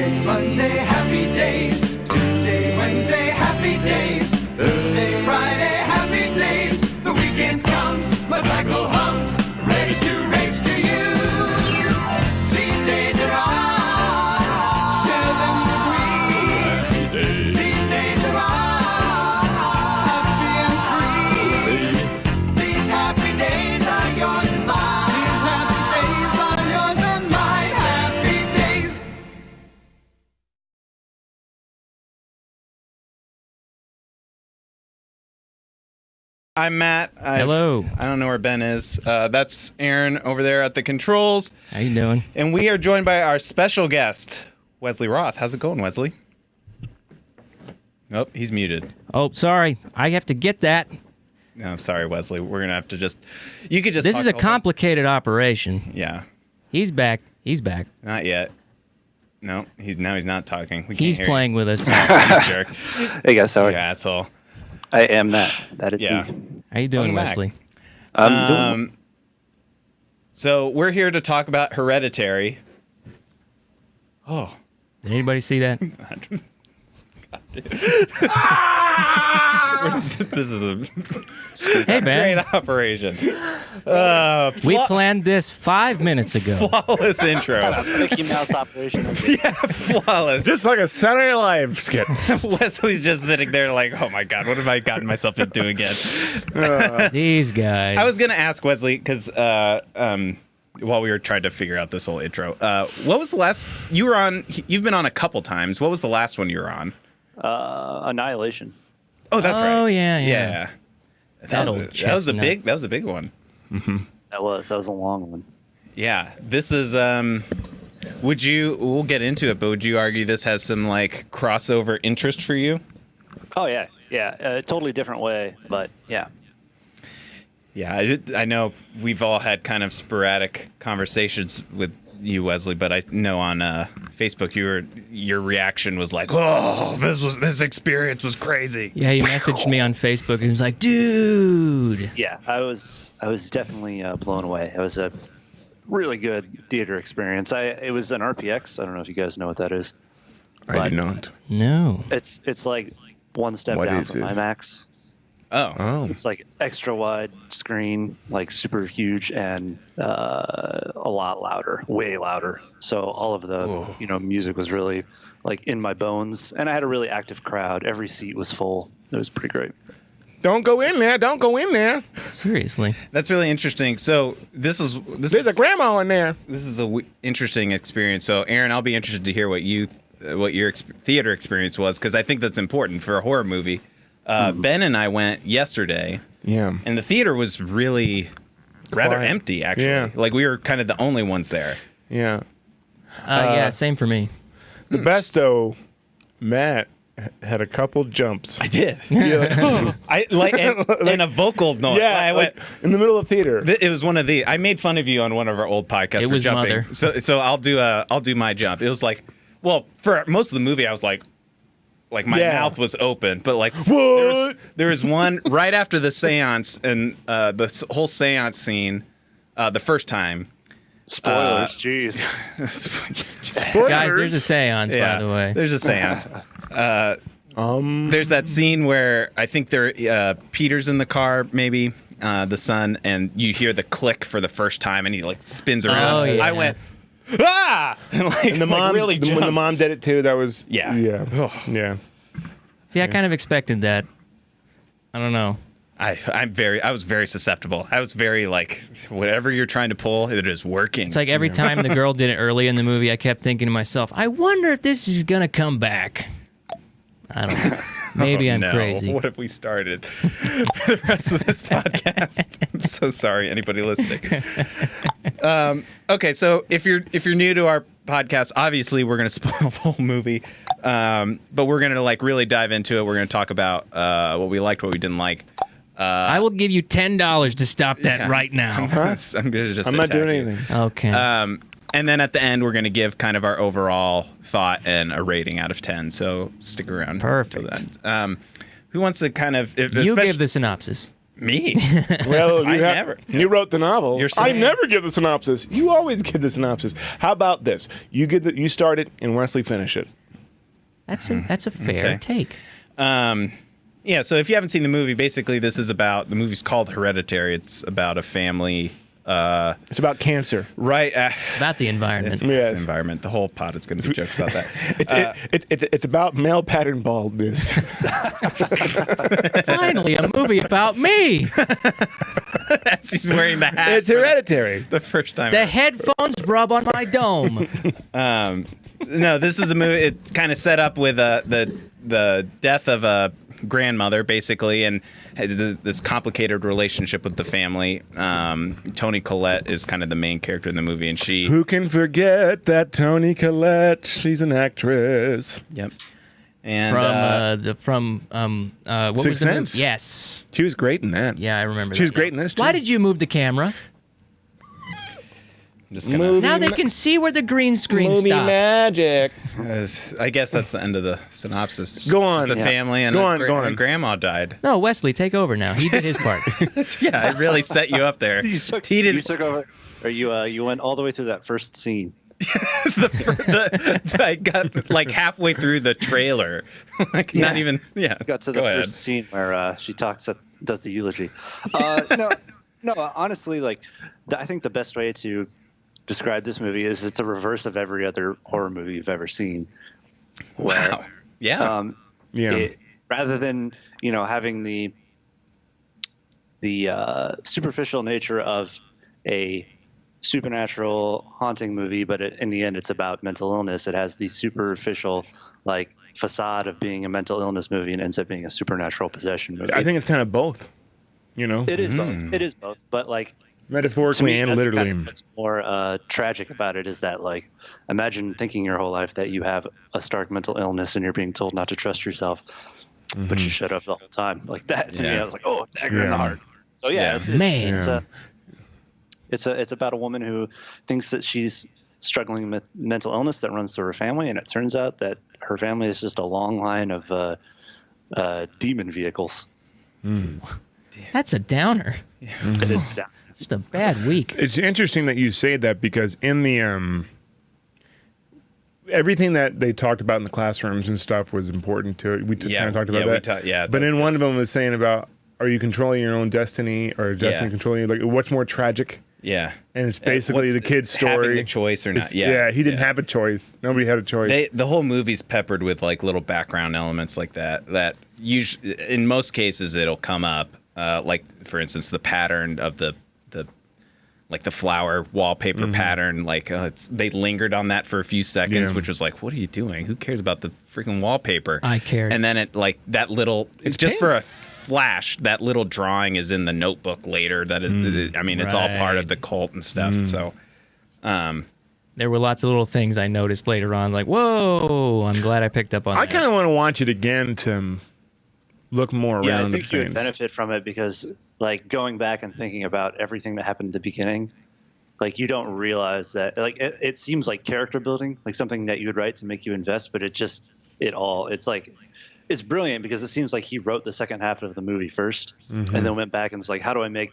Monday, happy days. Tuesday, Wednesday, happy days. Thursday, Friday, happy days. The weekend comes, my cycle hums, ready to race to you. These days are ours, share them with me. These days are ours, happy and free. These happy days are yours and mine. These happy days are yours and mine. Happy days. I'm Matt. Hello. I don't know where Ben is. That's Aaron over there at the controls. How you doing? And we are joined by our special guest, Wesley Roth. How's it going, Wesley? Nope, he's muted. Oh, sorry. I have to get that. No, I'm sorry, Wesley. We're going to have to just... You could just... This talk is a the whole thing. complicated operation. Yeah, He's back. He's back. not yet. No, he's not talking. We can't He's hear playing with us. You jerk. Hey guys, sorry. You asshole. I am that. That is Yeah. me. How you doing, Welcome back. Wesley? I'm doing So we're here to talk about Hereditary. Oh. Did anybody see that? This is a Hey, great man. operation. We planned this 5 minutes ago. Flawless intro. Mickey Mouse operation. Yeah, flawless. Just like a Saturday Night Live skit. Wesley's just sitting there like, oh my God, what have I gotten myself into again? These guys. I was going to ask Wesley, because while we were trying to figure out this whole intro, what was the last, you've been on a couple times. What was the last one you were on? Annihilation. Oh, that's right. Oh, yeah. Yeah. That old That was a chestnut. big one. That was a long one. Yeah. This is, we'll get into it, but would you argue this has some like crossover interest for you? Oh yeah, yeah. Totally different way, but yeah. Yeah, I know we've all had kind of sporadic conversations with you, Wesley, but I know on Facebook your reaction was like, "Oh, this experience was crazy." Yeah, he messaged me on Facebook and he was like, dude. Yeah, I was definitely blown away. It was a really good theater experience. It was an RPX. I don't know if you guys know what that is. I do not. No. It's like one step What down is from this? IMAX. Oh. It's like extra wide screen, like super huge, and a lot louder, way louder. So all of the music was really like in my bones, and I had a really active crowd. Every seat was full. It was pretty great. Don't go in there. Don't go in there. Seriously. That's really interesting. So this is There's a grandma in there. this is a interesting experience. So Aaron, I'll be interested to hear what your theater experience was, because I think that's important for a horror movie. Ben and I went yesterday. Yeah. And the theater was really rather Quiet. empty, actually. Yeah. Like we were kind of the only ones there. Yeah. Yeah, same for me. The best though, Matt had a couple jumps. I did. Yeah. I like and a vocal noise. Yeah, I went. like in the middle of theater. It was one of the. I made fun of you on one of our old podcasts. It for was jumping. Mother. So I'll do my jump. It was like, well, for most of the movie, I was like my Yeah. mouth was open, but like What? there was one right after the seance and the whole seance scene, the first time. Spoilers, jeez. Guys, there's a seance, by the way. There's a seance. There's that scene where I think Peter's in the car, maybe the son, and you hear the click for the first time, and he like spins around. Oh, yeah. I went, ah! And the mom really when the jumped. mom did it too, that was Yeah. Yeah. Yeah. See, I kind of expected that. I don't know. I was very susceptible. I was very like, whatever you're trying to pull, it is working. It's like every time the girl did it early in the movie, I kept thinking to myself, I wonder if this is going to come back. I don't know. Maybe I'm no. crazy. What have we started for the rest of this podcast? I'm so sorry, anybody listening. Okay, so if you're new to our podcast, obviously we're going to spoil the whole movie, but we're going to like really dive into it. We're going to talk about what we liked, what we didn't like. I will give you $10 to stop that right now. I'm going to just. I'm not attack doing you. anything. Okay. And then at the end, we're going to give kind of our overall thought and a rating out of 10. So stick around. Perfect. For that. Who wants to kind of... you give the synopsis. Me? Well, never. You wrote the novel. You're I saying- never give the synopsis. You always give the synopsis. How about this? You start it and Wesley finish it. That's a fair Okay. take. Yeah, so if you haven't seen the movie, basically the movie's called Hereditary. It's about a family. It's about cancer. Right. It's about the environment. It's Yes. the environment. The whole pot is going to be jokes about that. It's about male pattern baldness. Finally, a movie about me. As he's wearing the hat. It's Hereditary. The first time. The headphones rub on my dome. No, this is a movie. It's kind of set up with the death of a grandmother, basically, and this complicated relationship with the family. Toni Collette is kind of the main character in the movie, and she. Who can forget that Toni Collette? She's an actress. Yep. And What Sixth was the Sense? movie? Yes. She was great in that. Yeah, I remember. She was that. great in this, too. Why did you move the camera? just gonna, Movie Now they can see where the green screen movie stops. magic. I guess that's the end of the synopsis. Go on. It's a Yeah. family and Go a on, go on. grandma died. No, Wesley, take over now. He did his part. Yeah, I really set you up there. You took over, or you went all the way through that first scene. I got like halfway through the trailer. Not even. Yeah. Got to the go ahead. first scene where she does the eulogy. No, honestly, I think the best way to describe this movie is it's a reverse of every other horror movie you've ever seen. Wow. Yeah. Rather than having the superficial nature of a supernatural haunting movie, but in the end it's about mental illness. It has the superficial facade of being a mental illness movie and ends up being a supernatural possession movie. I think it's kind of both. it is both. It is both, but to Metaphorically me, and that's literally. kind of what's more tragic about it is that imagine thinking your whole life that you have a stark mental illness and you're being told not to trust yourself, but you shut up the whole time. Like that to me, I was like, oh, dagger in the heart. So it's about a woman who thinks that she's struggling with mental illness that runs through her family, and it turns out that her family is just a long line of demon vehicles. That's a downer. It is down. Just a bad week. It's interesting that you say that because in the everything that they talked about in the classrooms and stuff was important to it. We kind of talked about that. But in one of them was saying about, are you controlling your own destiny or destiny controlling you? Like, what's more tragic? Yeah. And it's basically the kid's story. Having a choice or not. Yeah, he didn't have a choice. Nobody had a choice. The whole movie's peppered with little background elements like that. That usually, in most cases, it'll come up. For instance, the pattern of the flower wallpaper pattern. They lingered on that for a few seconds, which was like, what are you doing? Who cares about the freaking wallpaper? I cared. And then that little, it's just pink. for a flash, that little drawing is in the notebook later. That is, it's all part of the cult and stuff. So, There were lots of little things I noticed later on, like, whoa, I'm glad I picked up on I that. kind of want to watch it again to look more Yeah, around I think the you would things. benefit from it because, going back and thinking about everything that happened at the beginning, you don't realize that, it seems like character building, something that you would write to make you invest, but it's brilliant because it seems like he wrote the second half of the movie first and then went back and was like, how do I make,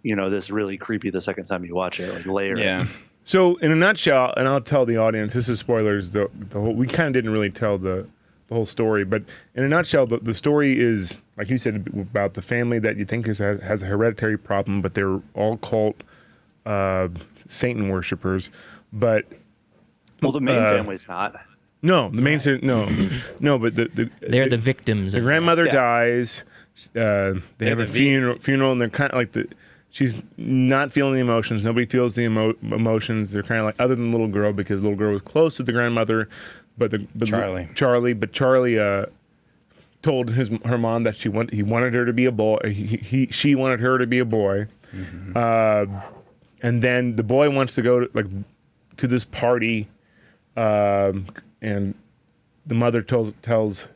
this really creepy the second time you watch it, layer it. yeah. So in a nutshell, and I'll tell the audience, this is spoilers. The whole, we kind of didn't really tell the whole story, but in a nutshell, the story is, like you said, about the family that you think has a hereditary problem, but they're all cult Satan worshippers. But Well, the main family's not. no, the main no, but They're the victims. the of grandmother Yeah. dies. They have a funeral, and they're kind of she's not feeling the emotions. Nobody feels the emotions. They're kind of other than the little girl, because the little girl was close to the grandmother, but Charlie told her mom that he wanted her to be a boy. She wanted her to be a boy, and then the boy wants to go to this party, and the mother tells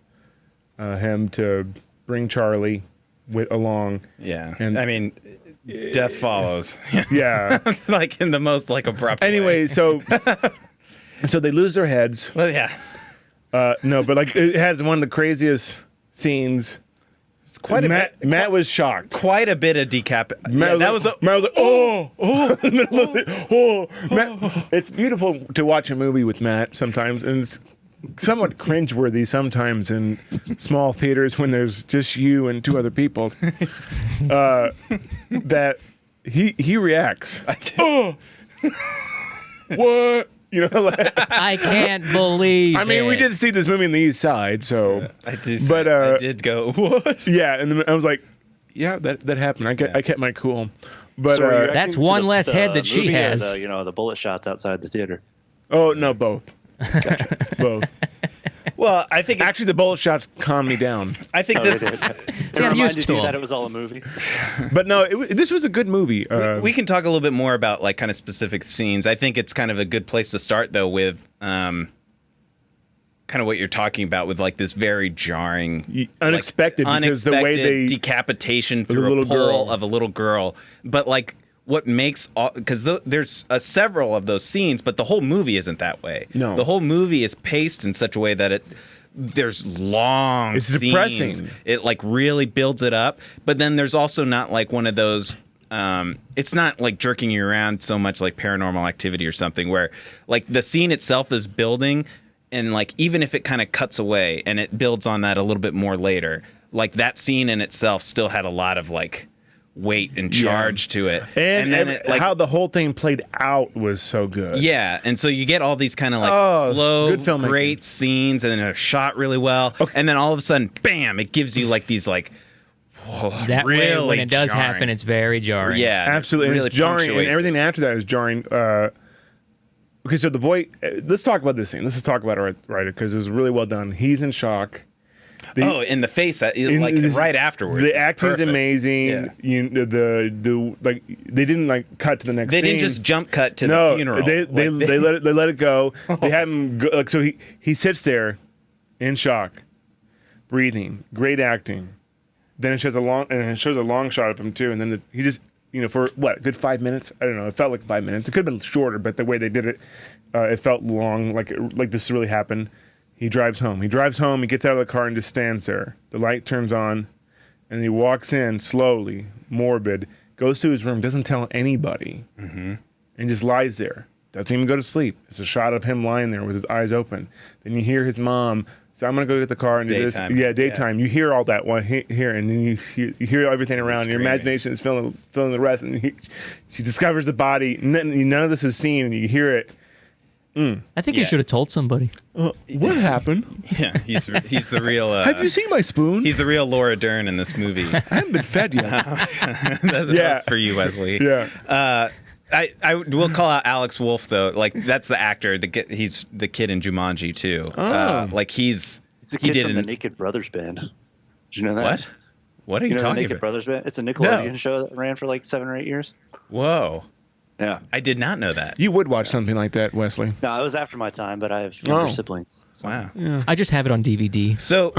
him to bring Charlie along. Yeah. And Death follows. yeah. In the most abrupt Anyway, way. so they lose their heads. Well, yeah. No, but it has one of the craziest scenes. quite a Matt, bit. Matt was shocked. Quite a bit of Matt that was was like, Matt was like, oh. Matt, it's beautiful to watch a movie with Matt sometimes, and it's somewhat cringeworthy sometimes in small theaters when there's just you and two other people. That he reacts. Oh, what? You know, like, I can't believe. I mean, we it. did see this movie on the East Side, so I did. But, I did go. What? yeah, and then I was like, yeah, that happened. I kept my cool, but So were you That's reacting to one less head that she movie or has. the bullet shots outside the theater. oh no, both, both. Well, I think Actually, the bullet shots calmed me down. I think Oh, they that did. It I'm used reminded to you 'em. that it was all a movie. But no, this was a good movie. we can talk a little bit more about like kind of specific scenes. I think it's kind of a good place to start though with kind of what you're talking about with like this very jarring, Unexpected, because the way unexpected they decapitation the through a little pole girl. of a little girl, but like what makes because there's several of those scenes, but the whole movie isn't that way. No. The whole movie is paced in such a way that there's long It's scenes. depressing. It like really builds it up, but then there's also not like one of those it's not like jerking you around so much like Paranormal Activity or something where like the scene itself is building, and like even if it kind of cuts away and it builds on that a little bit more later, like that scene in itself still had a lot of like weight and charge to it, and then it, like how the whole thing played out was so good. yeah, and so you get all these kind of like slow, good filmmaking. great scenes, and then they're shot really well, and then all of a sudden, bam! It gives you like these like That really way, when it does jarring. happen, it's very jarring. Yeah, absolutely. And really it's jarring, and punctuates everything after that is jarring. Okay, so the boy. Let's talk about this scene. Let's just talk about it right because it was really well done. He's in shock. in the face, like right afterwards. The It's acting's perfect. amazing. Yeah. The like they didn't like cut to the next. They scene. didn't just jump cut to No, the funeral. they Like, let it go. They had him go, like so he sits there, in shock, breathing. Great acting. Then it shows a long shot of him too, and then he just for what a good 5 minutes. I don't know. It felt like 5 minutes. It could have been shorter, but the way they did it, it felt long. Like this really happened. He drives home. He gets out of the car and just stands there. The light turns on, and he walks in slowly, morbid, goes to his room, doesn't tell anybody, and just lies there. Doesn't even go to sleep. It's a shot of him lying there with his eyes open. Then you hear his mom say, "I'm gonna go get the car and do Daytime. this." Yeah, daytime. You hear all that one here, and then you hear everything around. Your Screaming. imagination is filling the rest, and she discovers the body. None of this is seen, and you hear it. I think you Yeah. should have told somebody. What happened? yeah, he's the real. Have you seen my spoon? He's the real Laura Dern in this movie. I haven't been fed yet. That's for you, Wesley. Yeah. I will call out Alex Wolff though. Like that's the actor. He's the kid in Jumanji too. Like It's a he kid did from the an- Naked Brothers Band. Did you know that? what? What are you You know the talking Naked about? Brothers Band? It's a Nickelodeon show that ran for like 7 or 8 years. Whoa, Yeah. I did not know that. You would watch something like that, Wesley. No, it was after my time, but I have younger Oh. siblings. So. Wow. I just have it on DVD. So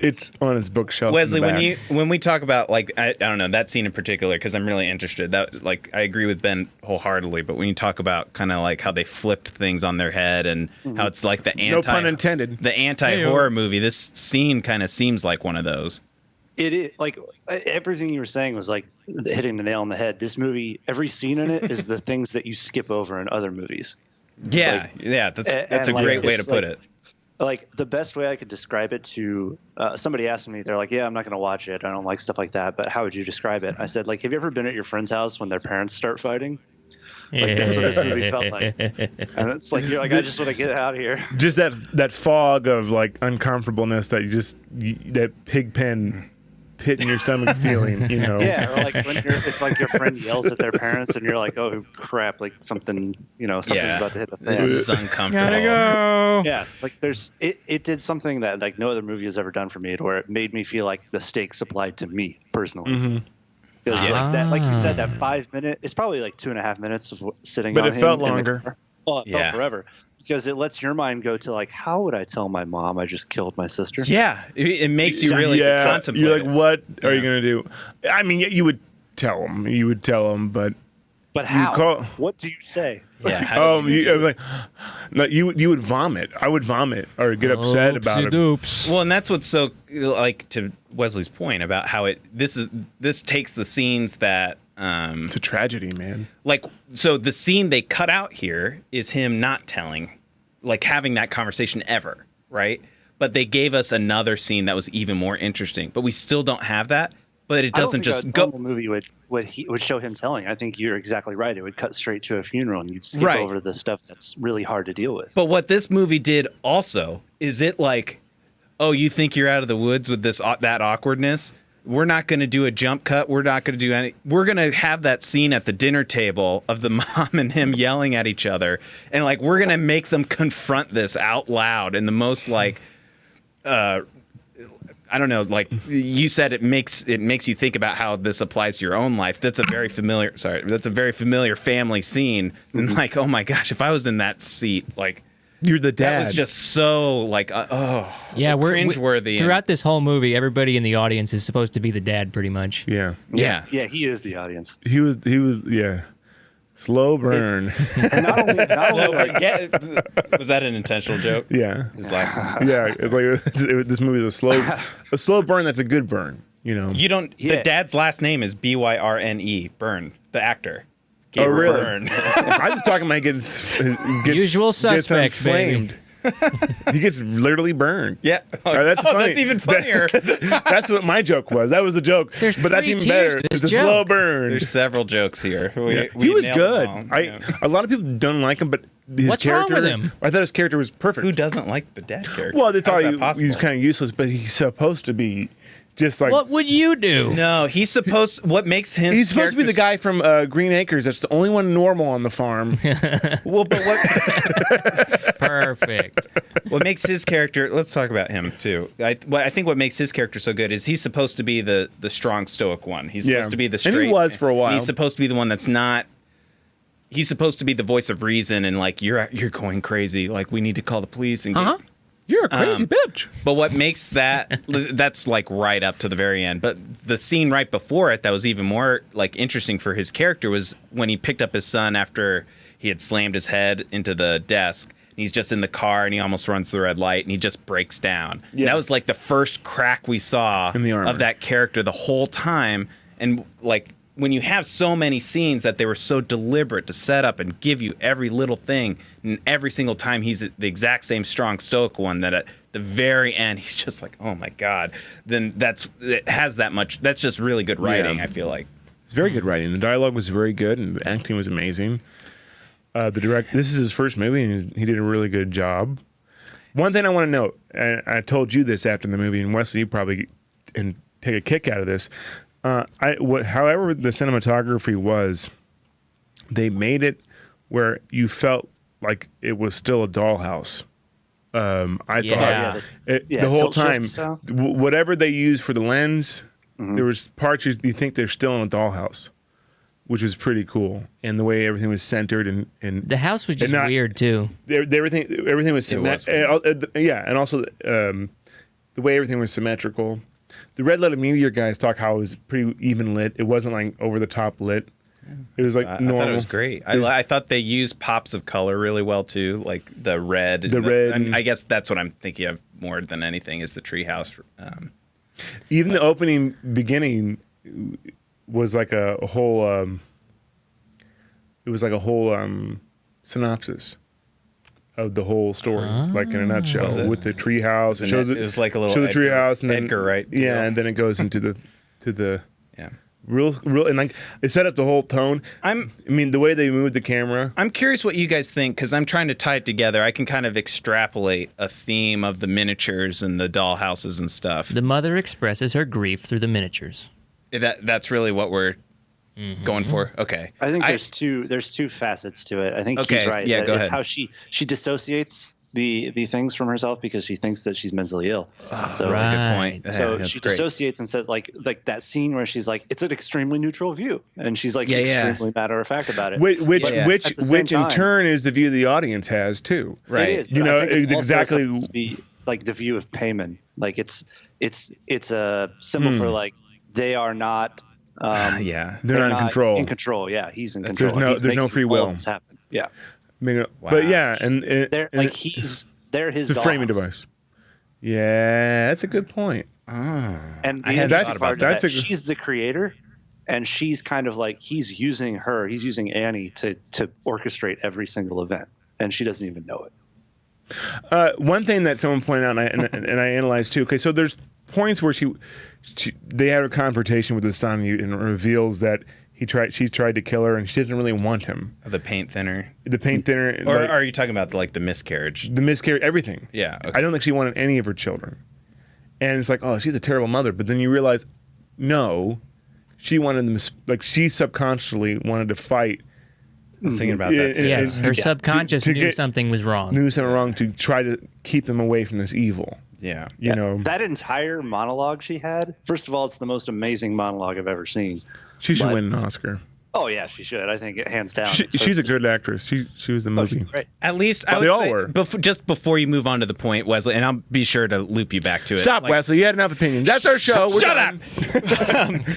It's on his bookshelf. in Wesley, the back. when we talk about like I don't know that scene in particular because I'm really interested. That like I agree with Ben wholeheartedly, but when you talk about kind of like how they flipped things on their head and how it's like the No pun intended. the anti-horror movie, this scene kind of seems like one of those. It is like everything you were saying was like hitting the nail on the head. This movie, every scene in it is the things that you skip over in other movies. Yeah, yeah, that's a and, great way to it's put like- it. Like the best way I could describe it to somebody asked me, they're like, "Yeah, I'm not going to watch it. I don't like stuff like that." But how would you describe it? I said, like, have you ever been at your friend's house when their parents start fighting? Like that's what this movie felt like. And it's like you're like, I just want to get out of here. Just that fog of like uncomfortableness that that pig pen pit in your stomach feeling, Yeah, or like when if like your friend yells at their parents and you're like, oh crap, like something's about to hit the This fan. is uncomfortable. go. Yeah, like it did something that like no other movie has ever done for me, where it made me feel like the stakes applied to me personally. Because like that, like you said, that 5 minute, it's probably like 2.5 minutes of sitting. But on it him felt in the longer. car. Oh, it Yeah. felt forever because it lets your mind go to like, how would I tell my mom I just killed my sister? Yeah, it makes you really contemplate. You're like, it. what are you gonna do? I mean, you would tell him, but But how? call- What do you say? Yeah. how did you do it? No, you would vomit. I would vomit or get upset about it. Doops. Well, and that's what's so like to Wesley's point about how this takes the scenes that It's a tragedy, man. like so the scene they cut out here is him not telling, like having that conversation ever, right? But they gave us another scene that was even more interesting, but we still don't have that. But it doesn't just a go. normal movie would show him telling. I think you're exactly right. It would cut straight to a funeral, and you'd skip Right. over the stuff that's really hard to deal with. But what this movie did also is it like, oh, you think you're out of the woods with this that awkwardness? We're not going to do a jump cut. We're not going to do any. We're going to have that scene at the dinner table of the mom and him yelling at each other, and like we're going to make them confront this out loud in the most like, I don't know, like you said, it makes you think about how this applies to your own life. That's a very familiar. Sorry, that's a very familiar family scene. And like, oh my gosh, if I was in that seat, like. You're the dad. That was just so like Yeah, we're cringeworthy. throughout this whole movie. Everybody in the audience is supposed to be the dad, pretty much. Yeah. Yeah. Yeah, he is the audience. He was. Yeah. Slow burn. And not only like, Was that an intentional joke? Yeah. His last one. Yeah. It's like this movie is a slow burn. That's a good burn. You know. You don't. Yeah. The dad's last name is Byrne. Byrne, the actor. Oh, Gabriel really? Byrne. I was talking about gets Usual suspects, baby. He gets literally burned. Yeah. That's funny. That's even funnier. That's what my joke was. That was the joke. There's but that's three even tiers better. to this It's a slow joke. burn. There's several jokes here. He was nailed good. them all. Yeah. A lot of people don't like him, but his What's wrong character. with him? I thought his character was perfect. Who doesn't like the dad character? Well, they How's thought that he possible? was kind of useless, but he's supposed to be just like. What would you do? No, he's supposed. What makes him? He's supposed to be the guy from Green Acres. That's the only one normal on the farm. Well, but what? Perfect. What makes his character? Let's talk about him too. I think what makes his character so good is he's supposed to be the strong stoic one. He's supposed to be the straight. And he was for a while. He's supposed to be the one that's not. He's supposed to be the voice of reason and like you're going crazy. Like we need to call the police and. Get, You're a crazy bitch. But what makes that's like right up to the very end. But the scene right before it that was even more like interesting for his character was when he picked up his son after he had slammed his head into the desk. He's just in the car and he almost runs the red light and he just breaks down. Yeah. That was like the first crack we saw In the armor. of that character the whole time. And like when you have so many scenes that they were so deliberate to set up and give you every little thing, and every single time he's the exact same strong stoic one that at the very end he's just like, oh my god, then it has that much. That's just really good writing. Yeah. I feel like It's very good writing. The dialogue was very good, and the acting was amazing. This is his first movie, and he did a really good job. One thing I want to note, and I told you this after the movie, and Wesley, you probably take a kick out of this. However the cinematography was, they made it where you felt like it was still a dollhouse. I Yeah. thought Yeah, the whole tilt shift time, style. whatever they used for the lens, there was parts you think they're still in a dollhouse, which was pretty cool. And the way everything was centered and The house was just not- weird too. everything was symmetrical. Yeah, and also the way everything was symmetrical. The Red Letter Meteor guys talk how it was pretty even lit. It wasn't like over the top lit. It was like I normal. thought it was great. I thought they used pops of color really well too, like the red. I guess that's what I'm thinking of more than anything is the treehouse. Even the opening beginning was like a whole. It was like a whole synopsis of the whole story, like in a nutshell, Was it? with the treehouse. It was like a little show the Edgar- treehouse and then Edgar Wright deal. Yeah, and then it goes into the Yeah. real, and like it set up the whole tone. I mean, the way they moved the camera. I'm curious what you guys think because I'm trying to tie it together. I can kind of extrapolate a theme of the miniatures and the doll houses and stuff. The mother expresses her grief through the miniatures. That's really what we're going for. Okay. I think there's two facets to it. I think Okay, he's right. yeah, that go it's ahead. how she dissociates the things from herself because she thinks that she's mentally ill. So That's a good Right. point. Yeah, so that's she great. dissociates and says like that scene where she's like, it's an extremely neutral view, and she's like Yeah, yeah. extremely matter of fact about it. Which Yeah. which At the same which in time- turn is the view the audience has too. Right. It is, You but know, I think it's it's also exactly- supposed to be like the view of Payman. Like it's a symbol for like they are not Yeah. They're not in control. In control, yeah, he's in control. There's He's no making free all will. of this happen. Yeah, I mean, Wow. but yeah, and they're and like they're his it's a framing dogs. device. Yeah, that's a good point. And the I hadn't interesting thought part about is that. that she's the creator, and she's kind of like he's using Annie to orchestrate every single event, and she doesn't even know it. One thing that someone pointed out, and I analyzed too. Okay, so there's points where they had a confrontation with the son, and it reveals that she tried to kill her, and she doesn't really want him. The paint thinner. The paint thinner, Or like, are you talking about the miscarriage? the miscarriage, everything. Yeah. Okay. I don't think she wanted any of her children. And it's like, oh, she's a terrible mother. But then you realize, no, she wanted them. Like she subconsciously wanted to fight. I was thinking about that too. Yes, her subconscious to knew get- something was wrong. Knew something wrong to try to keep them away from this evil. Yeah. You know, That entire monologue she had. First of all, it's the most amazing monologue I've ever seen. she should but- win an Oscar. Oh yeah, she should. I think hands down. She's a good actress. She was the Oh, movie. she's great. At least I They would all say, were. just before you move on to the point, Wesley, and I'll be sure to loop you back to it. Stop, Like- Wesley. You had enough opinions. That's our show. We're Shut done.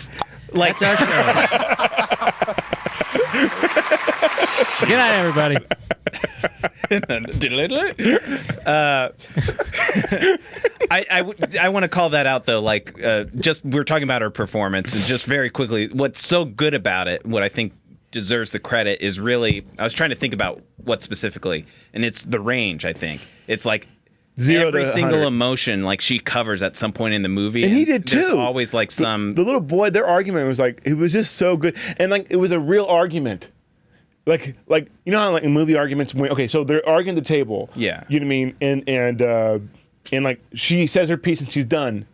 Like, That's our show. Good night, everybody. I want to call that out though. Just we're talking about her performance, and just very quickly, what's so good about it, what I think deserves the credit is really. I was trying to think about what specifically, and it's the range. I think it's like 0 every to single 100. emotion, like she covers at some point in the movie, And he did there's too. always like some. The little boy, their argument was like, it was just so good. And like, it was a real argument. Like you know how like in movie arguments, okay, so they're arguing the table. Yeah. You know what I mean? And like she says her piece and she's done.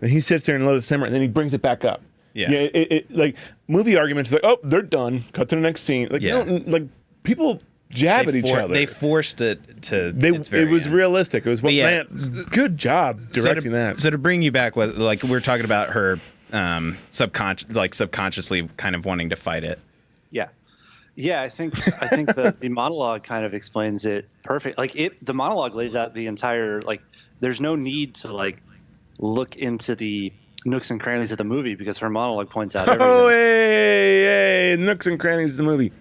And he sits there and let it simmer and then he brings it back up. Yeah. It like movie arguments is like, oh, they're done. Cut to the next scene. Like, Yeah. no, like people jab at each other. They forced it to. They, its very it was end. realistic. It was well, yeah. man, good job directing that. So to bring you back, like we're talking about her subconsciously kind of wanting to fight it. Yeah, I think the monologue kind of explains it perfect. Like the monologue lays out the entire there's no need to look into the nooks and crannies of the movie because her monologue points out everything. Oh, hey, Nooks and Crannies, the movie.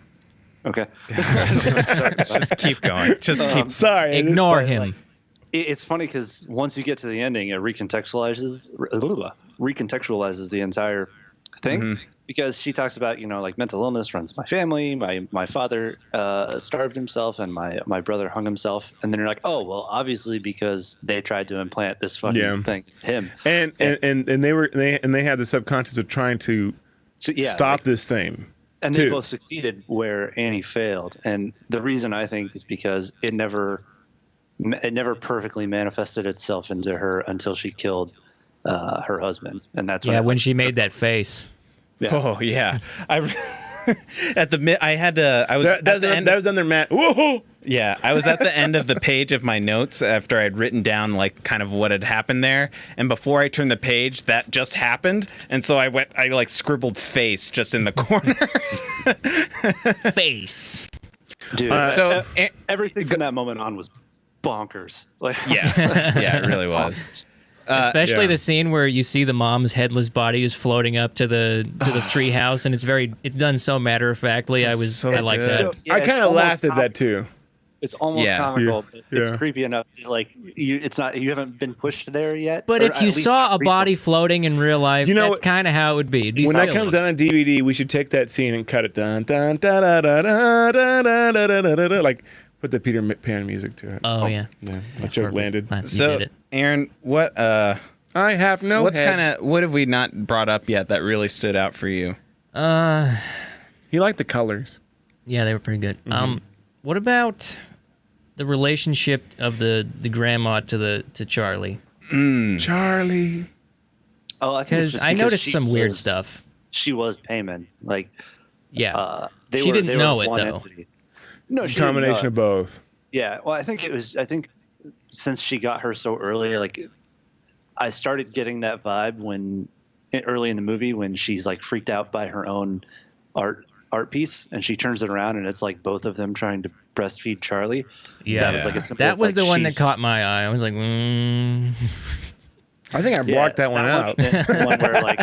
Okay. Just keep going. Just keep. Sorry. Ignore But, him. It's funny because once you get to the ending, it recontextualizes the entire thing. Mm-hmm. Because she talks about, mental illness runs my family. My father starved himself, and my brother hung himself. And then you're like, oh well, obviously because they tried to implant this fucking thing in him. And they had the subconscious of trying to stop this thing. And they both succeeded where Annie failed. And the reason I think is because it never perfectly manifested itself into her until she killed her husband. And that's Yeah, when she made that face. Yeah. Oh yeah. I was at the end. That was on their mat. Whoa! Yeah, I was at the end of the page of my notes after I'd written down kind of what had happened there, and before I turned the page, that just happened, and so I scribbled face just in the corner. Face. Dude, So everything from that moment on was bonkers. yeah, it really was. Especially yeah. the scene where you see the mom's headless body is floating up to the tree house, and it's done so matter of factly. I like that. Yeah, I it's kind of almost laughed at that too. It's almost Yeah. comical, but it's Yeah. creepy enough. You haven't been pushed there yet. But or if at you least saw a body recently. floating in real life, You know that's kind of how it would be. It'd be When that silly. comes out on DVD, we should take that scene and cut it dun dun da da da da da da da da da da, like put the Peter Pan music to it. Oh yeah. Yeah, that joke landed. You So did it. Aaron, what I have no. what head. have we not brought up yet that really stood out for you? He liked the colors. Yeah, they were pretty good. Mm-hmm. What about the relationship of the grandma to Charlie? Charlie. Oh, I think it's Because just I noticed she some weird was- stuff. She was Payman. Yeah. They She were, didn't they know were it, one though. entity. No, she didn't know Combination it. of both. Yeah, well, I think since she got her so early, I started getting that vibe early in the movie when she's freaked out by her own art piece, and she turns it around and it's both of them trying to breastfeed Charlie. Yeah. That was a symbol That of, was the one that she's- caught my eye. I was like, I think I blocked that one out. The one where like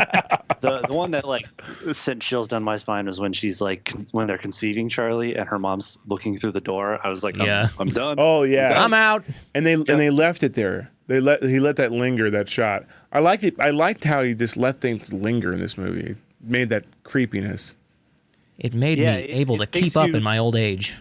the one that like sent chills down my spine was when she's like when they're conceiving Charlie and her mom's looking through the door. I was like, I'm done. Oh yeah, I'm out. and they left it there. He let that linger, that shot. I liked it. I liked how he just let things linger in this movie. It made that creepiness. It made me able to keep up in my old age.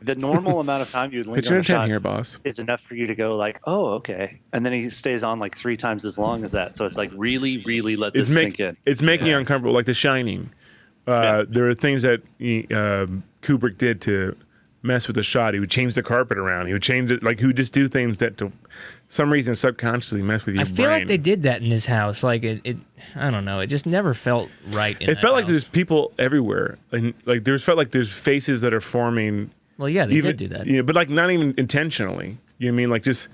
The normal amount of time you'd linger Put your on a shot intent here, boss. is enough for you to go like, oh, okay. And then he stays on like 3 times as long as that. So it's like really, really let this sink in. It's making you uncomfortable, like The Shining. There are things that Kubrick did to mess with the shot. He would change the carpet around. He would change it. Like he would just do things that, to some reason, subconsciously mess with your brain. I feel like they did that in his house. Like it I don't know. It just never felt right. It felt like there's people everywhere, and like felt like there's faces that are forming. Well, yeah, they did do that. Yeah, but like not even intentionally. You know what I mean? Like just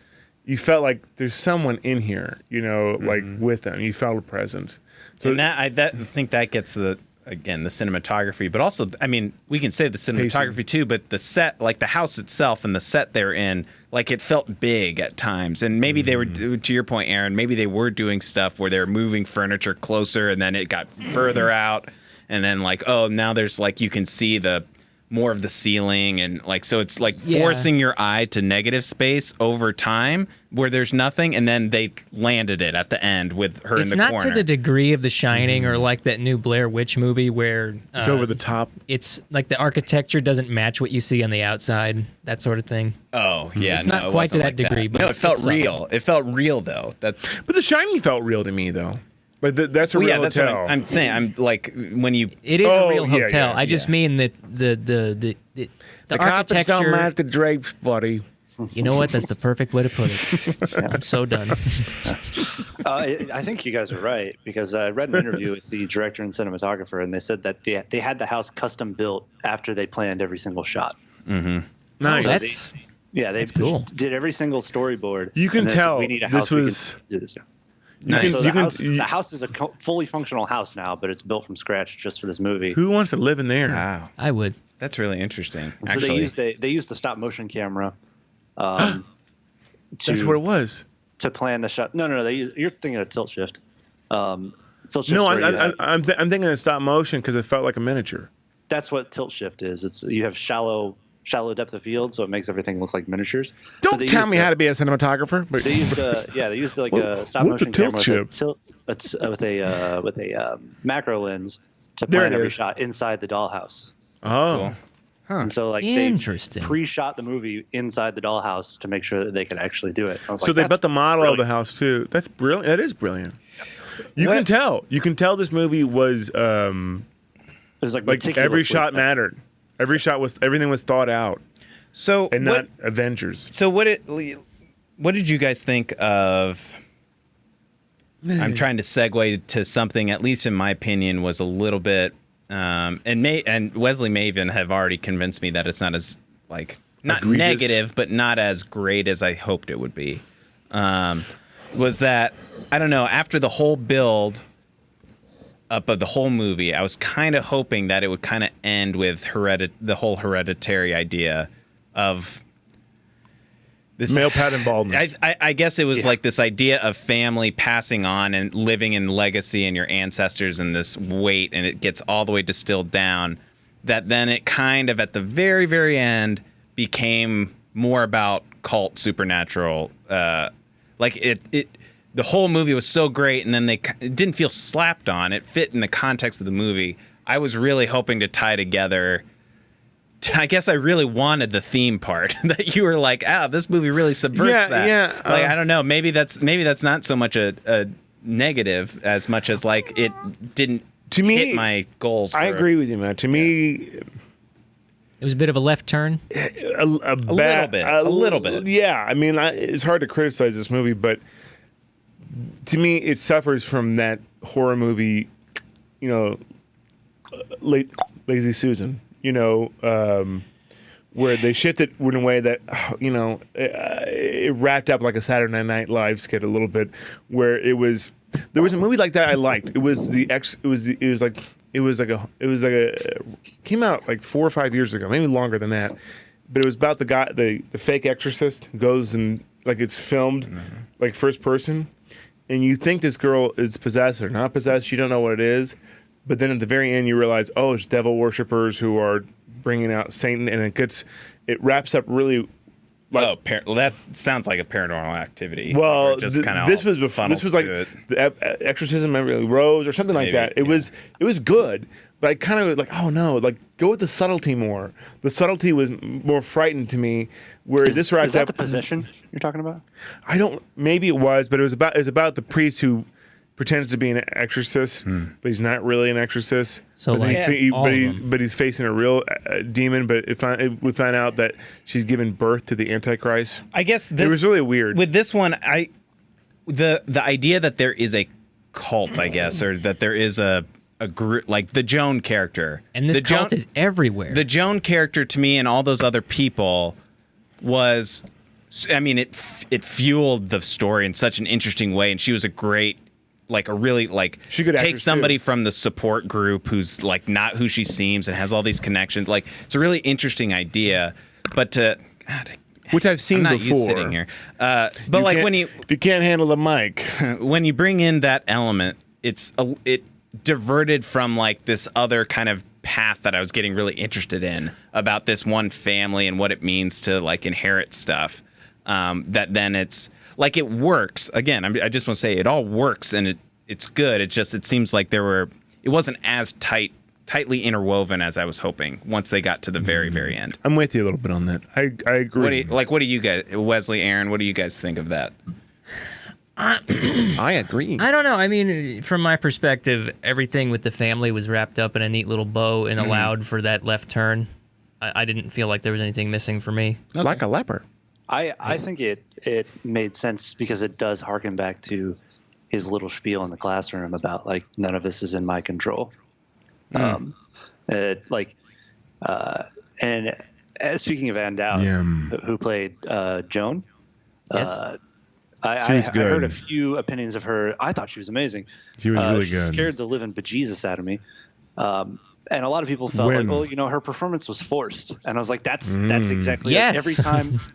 you felt like there's someone in here. You know, like with them. You felt a presence. So and I think that gets the cinematography, but also, I mean, we can say the cinematography too, but the set, like the house itself and the set they're in, like it felt big at times. And maybe they were, to your point, Aaron, maybe they were doing stuff where they were moving furniture closer and then it got further out. And then like, oh, now there's like, you can see the more of the ceiling and like, so it's like forcing your eye to negative space over time where there's nothing, and then they landed it at the end with her in the corner. It's not to the degree of The Shining or like that new Blair Witch movie where it's over the top. It's like the architecture doesn't match what you see on the outside, that sort of thing. Oh yeah, it's not quite to that degree, but no, it felt real. It felt real though. But The Shining felt real to me though. Like that's a real that's hotel. What I'm saying. I'm like when you. It is a real hotel. Yeah, I just mean that the carpets architecture. don't match the drapes, buddy. You know what? That's the perfect way to put it. I'm so done. I think you guys are right, because I read an interview with the director and cinematographer, and they said that they had the house custom built after they planned every single shot. Nice. So they cool. did every single storyboard. You can tell we need a house. This was. We can do this. Nice. So the house is a fully functional house now, but it's built from scratch just for this movie. Who wants to live in there? Wow, I would. that's really interesting. So Actually, they used the stop motion camera. That's what it was. To plan the shot. No. You're thinking of tilt shift. Tilt shift. No, I'm thinking of stop motion because it felt like a miniature. That's what tilt shift is. You have shallow depth of field, so it makes everything look like miniatures. Don't tell me how to be a cinematographer. But They used like a stop motion camera with a macro lens to plan every shot inside the dollhouse. cool. And so like Interesting. they pre-shot the movie inside the dollhouse to make sure that they could actually do it. I was so like, they that's built the model brilliant. of the house too. That's brilliant. That is brilliant. You can tell. You can tell this movie was It was like every shot mattered. Everything was thought out So and not Avengers. So what did you guys think of? I'm trying to segue to something, at least in my opinion, was a little bit, and Wesley Maven have already convinced me that it's not as not egregious. negative, but not as great as I hoped it would be. Was that, I don't know, after the whole build up of the whole movie, I was kind of hoping that it would kind of end with the whole Hereditary idea of this Male pattern baldness. I guess it was like this idea of family passing on and living in legacy and your ancestors and this weight, and it gets all the way distilled down, that then it kind of at the very, very end became more about cult supernatural. The whole movie was so great, and then it didn't feel slapped on. It fit in the context of the movie. I was really hoping to tie together. I guess I really wanted the theme part that you were like, this movie really subverts that. Yeah. I don't know. Maybe that's not so much a negative as much as like it didn't hit my goals. I agree with you, man. To me, It was a bit of a left turn. a little bit. Yeah, I mean, it's hard to criticize this movie, but to me, it suffers from that horror movie, Lazy Susan. Where they shifted in a way that, it wrapped up like a Saturday Night Live skit a little bit, where there was a movie like that I liked. It was came out like 4 or 5 years ago, maybe longer than that, but it was about the guy, the fake exorcist goes and like it's filmed like first person, and you think this girl is possessed or not possessed. You don't know what it is, but then at the very end, you realize, oh, it's devil worshippers who are bringing out Satan, and it wraps up really. That sounds like a Paranormal Activity. Well, this was like the Exorcism of Emily Rose or something like that. It was good, but I kind of like, oh no, like go with the subtlety more. The subtlety was more frightened to me. Where this wrapped is that up, the possession you're talking about? I don't. Maybe it was, but it was about the priest who pretends to be an exorcist, but he's not really an exorcist. So but, like, but he's facing a real demon. But we find out that she's given birth to the Antichrist. I guess it was really weird. With this one, the idea that there is a cult, I guess, or that there is a group like the Joan character, and this cult is everywhere. The Joan character to me and all those other people was, I mean, it fueled the story in such an interesting way, and she was a great. Like a really she could take somebody from the support group who's like not who she seems and has all these connections. Like it's a really interesting idea, but which I've seen I'm not before. Used sitting here, but like if you can't handle the mic, when you bring in that element, it diverted from like this other kind of path that I was getting really interested in about this one family and what it means to like inherit stuff. That then it's. Like it works again. I just want to say it all works and it's good. It seems like it wasn't as tightly interwoven as I was hoping. Once they got to the very very end. I'm with you a little bit on that. I agree. What do you guys, Wesley, Aaron? What do you guys think of that? I agree. I don't know. I mean, from my perspective, everything with the family was wrapped up in a neat little bow and allowed for that left turn. I didn't feel like there was anything missing for me. Okay. Like a leper. I think it made sense because it does harken back to his little spiel in the classroom about like none of this is in my control. And speaking of Ann Dowd, who played Joan, Yes. I heard a few opinions of her. I thought she was amazing. She was really she good. Scared the living bejesus out of me. And a lot of people felt like, well, you know, her performance was forced, and I was like, that's exactly yes. it.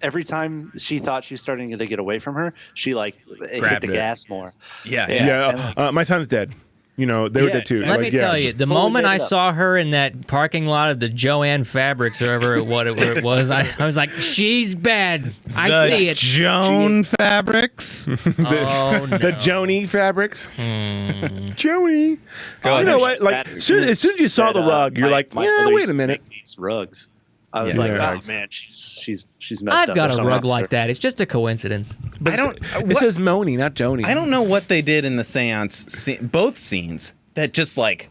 Every time she thought she was starting to get away from her, she like hit the gas more. Yeah. My son's dead. You know, they were dead too. Exactly. Let me tell you, the moment I saw her in that parking lot of the Joanne Fabrics, or whatever it was, I was like, she's bad. I see it. Joan Fabrics. Oh, no. The Joni Fabrics. Joni. Go you know what? Like as soon as you saw the rug, you're like, yeah, wait a minute. These rugs. I was like, oh man, she's messed up. I've got There's a rug something like wrong that. It's just a coincidence. But it says Moni, not Joni. I don't know what they did in the seance, both scenes that just it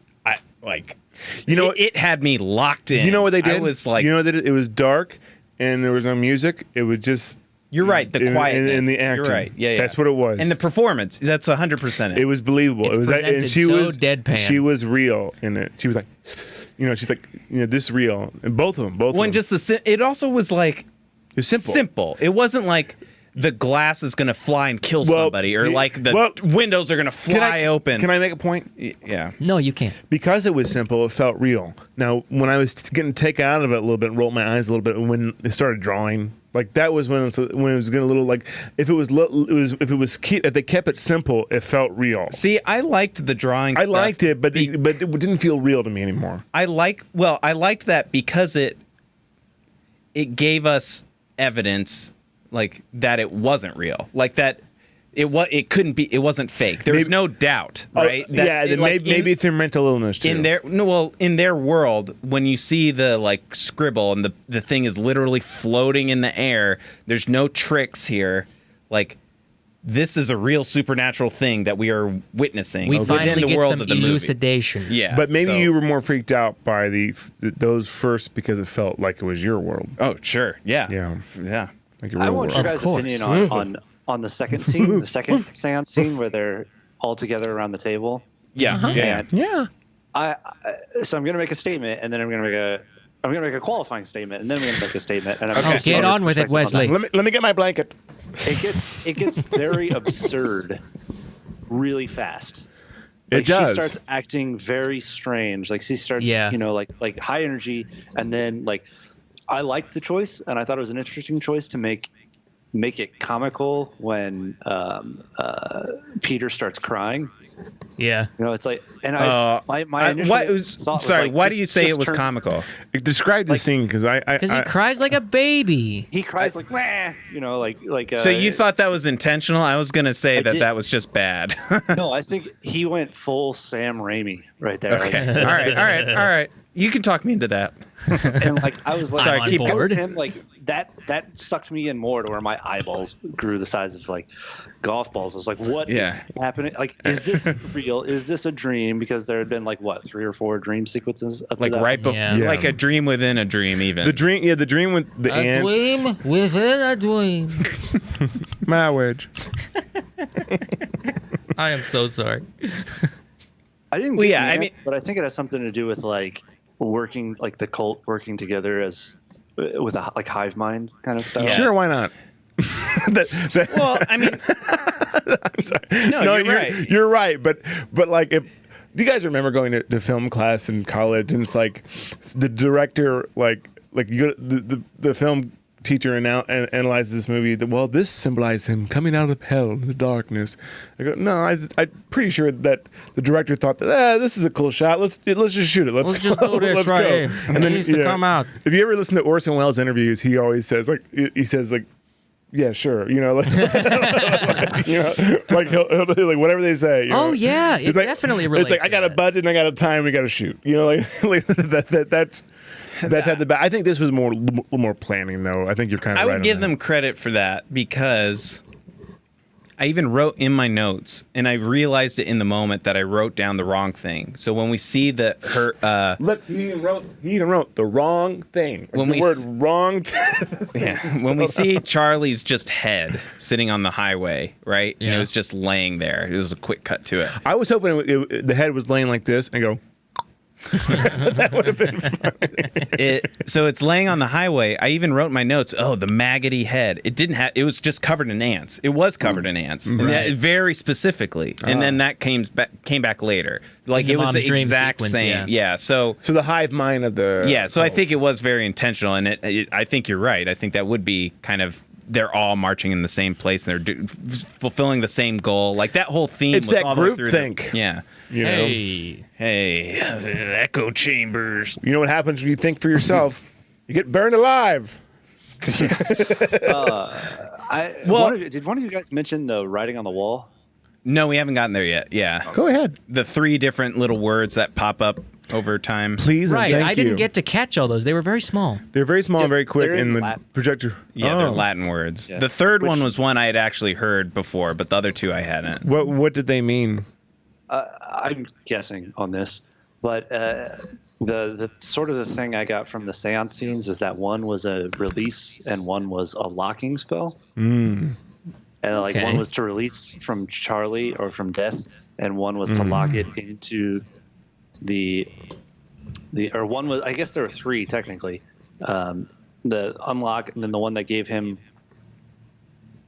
had me locked in. You know what they did? I was like, you know that it was dark and there was no music. It was just. You're right. The quietness and the acting. You're right. Yeah. That's what it was. And the performance. That's 100% it. It was believable. It's it was presented and she so was deadpan. She was real in it. She was like, she's like, this is real. And both of them. When just it also was like, it was simple. Simple. It wasn't like the glass is gonna fly and kill somebody, or like the windows are gonna fly open. Can I make a point? Yeah. No, you can't. Because it was simple, it felt real. Now, when I was getting taken out of it a little bit, rolled my eyes a little bit, and when it started drawing, like that was when it was getting a little like if they kept it simple, it felt real. See, I liked the drawing. I liked it, but it didn't feel real to me anymore. I liked that because it gave us evidence like that it wasn't real, like that it couldn't be, it wasn't fake. There was no doubt, right? Maybe it's their mental illness too. In their world, when you see the like scribble and the thing is literally floating in the air, there's no tricks here. Like this is a real supernatural thing that we are witnessing. We finally the get world some of the movie. elucidation. Yeah, but maybe you were more freaked out by those first because it felt like it was your world. Oh, sure. Yeah. Yeah. Like I want your guys' opinion on the second scene, the second seance scene where they're all together around the table. Yeah. Yeah. So I'm going to make a statement, and then I'm going to make a qualifying statement, and then I'm going to make a statement. And Get on with it, Wesley. Let me get my blanket. It gets very absurd really fast. Like, it does. She starts acting very strange. Like she starts, like high energy, and then like I liked the choice, and I thought it was an interesting choice to make make it comical when Peter starts crying. Yeah. You know, it's like, and my initial thought was sorry, like, why this do you say just it was turned- comical? Describe the scene because Because he cries like a baby. He cries like, Wah! You know, like. So you thought that was intentional? I was gonna say did. that was just bad. No, I think he went full Sam Raimi right there. Okay. Like, all right. You can talk me into that. And like I was like, Sorry, keep that was bored. him, like that sucked me in more to where my eyeballs grew the size of like golf balls. I was like, what is happening? Like, is this real? Is this a dream? Because there had been like 3 or 4 dream sequences up Like to that. right before, Yeah. like a dream within a dream, even. the dream with the A ants. dream within a dream. My wedge. I am so sorry. I didn't. Well, get yeah, the I mean- ants, but I think it has something to do with like working, like the cult working together as with a like hive mind kind of stuff. Yeah. Sure, why not? Well, I mean, I'm sorry. No, you're right. You're right, but like if do you guys remember going to film class in college and it's like the director like you go, the film teacher analyzes this movie that, well, this symbolizes him coming out of hell in the darkness. I go, no, I'm pretty sure that the director thought that this is a cool shot. Let's just shoot it. Let's just do this let's right go. here. And then It needs to come out. If you ever listen to Orson Welles interviews, he always says like yeah, sure. You know, like, you know, like he'll like whatever they say. You know? Oh, yeah, it It's like, definitely relates It's like I to got a that. budget and I got a time. We got to shoot. You know, like that's had the bad. I think this was more planning though. I think you're kind of. I right would on give that. them credit for that because I even wrote in my notes, and I realized it in the moment that I wrote down the wrong thing. So when we see Look, he even wrote the wrong thing. Like When the we word s- wrong. when we see Charlie's just head sitting on the highway, right? And it Yeah. was just laying there. It was a quick cut to it. I was hoping the head was laying like this and go. That would have been funny. So it's laying on the highway. I even wrote in my notes, "Oh, the maggoty head." It didn't have. It was just covered in ants. It was covered in ants, and that, very specifically. And then that came back later. Like In the it was mom's the dream exact sequence, same. yeah. Yeah. So So the hive mind of the. so I think it was very intentional, and I think you're right. I think that would be kind of. They're all marching in the same place, and they're fulfilling the same goal. Like that whole theme. It's was that all the way group through think. Yeah. You know? Hey. Hey, echo chambers. You know what happens when you think for yourself? You get burned alive. Did one of you guys mention the writing on the wall? No, we haven't gotten there yet. Yeah. Go ahead. The 3 different little words that pop up over time. Please and Right, thank I didn't you. get to catch all those. They were very small. They're very small and very quick they're in in the Latin. projector. Yeah, they're Oh. Latin words. Yeah. The third Which- one was one I had actually heard before, but the other 2 I hadn't. What did they mean? I'm guessing on this, but the sort of the thing I got from the seance scenes is that one was a release and one was a locking spell. And like Okay. one was to release from Charlie or from death, and one was to lock it into the or one was, I guess there were 3 technically. The unlock, and then the one that gave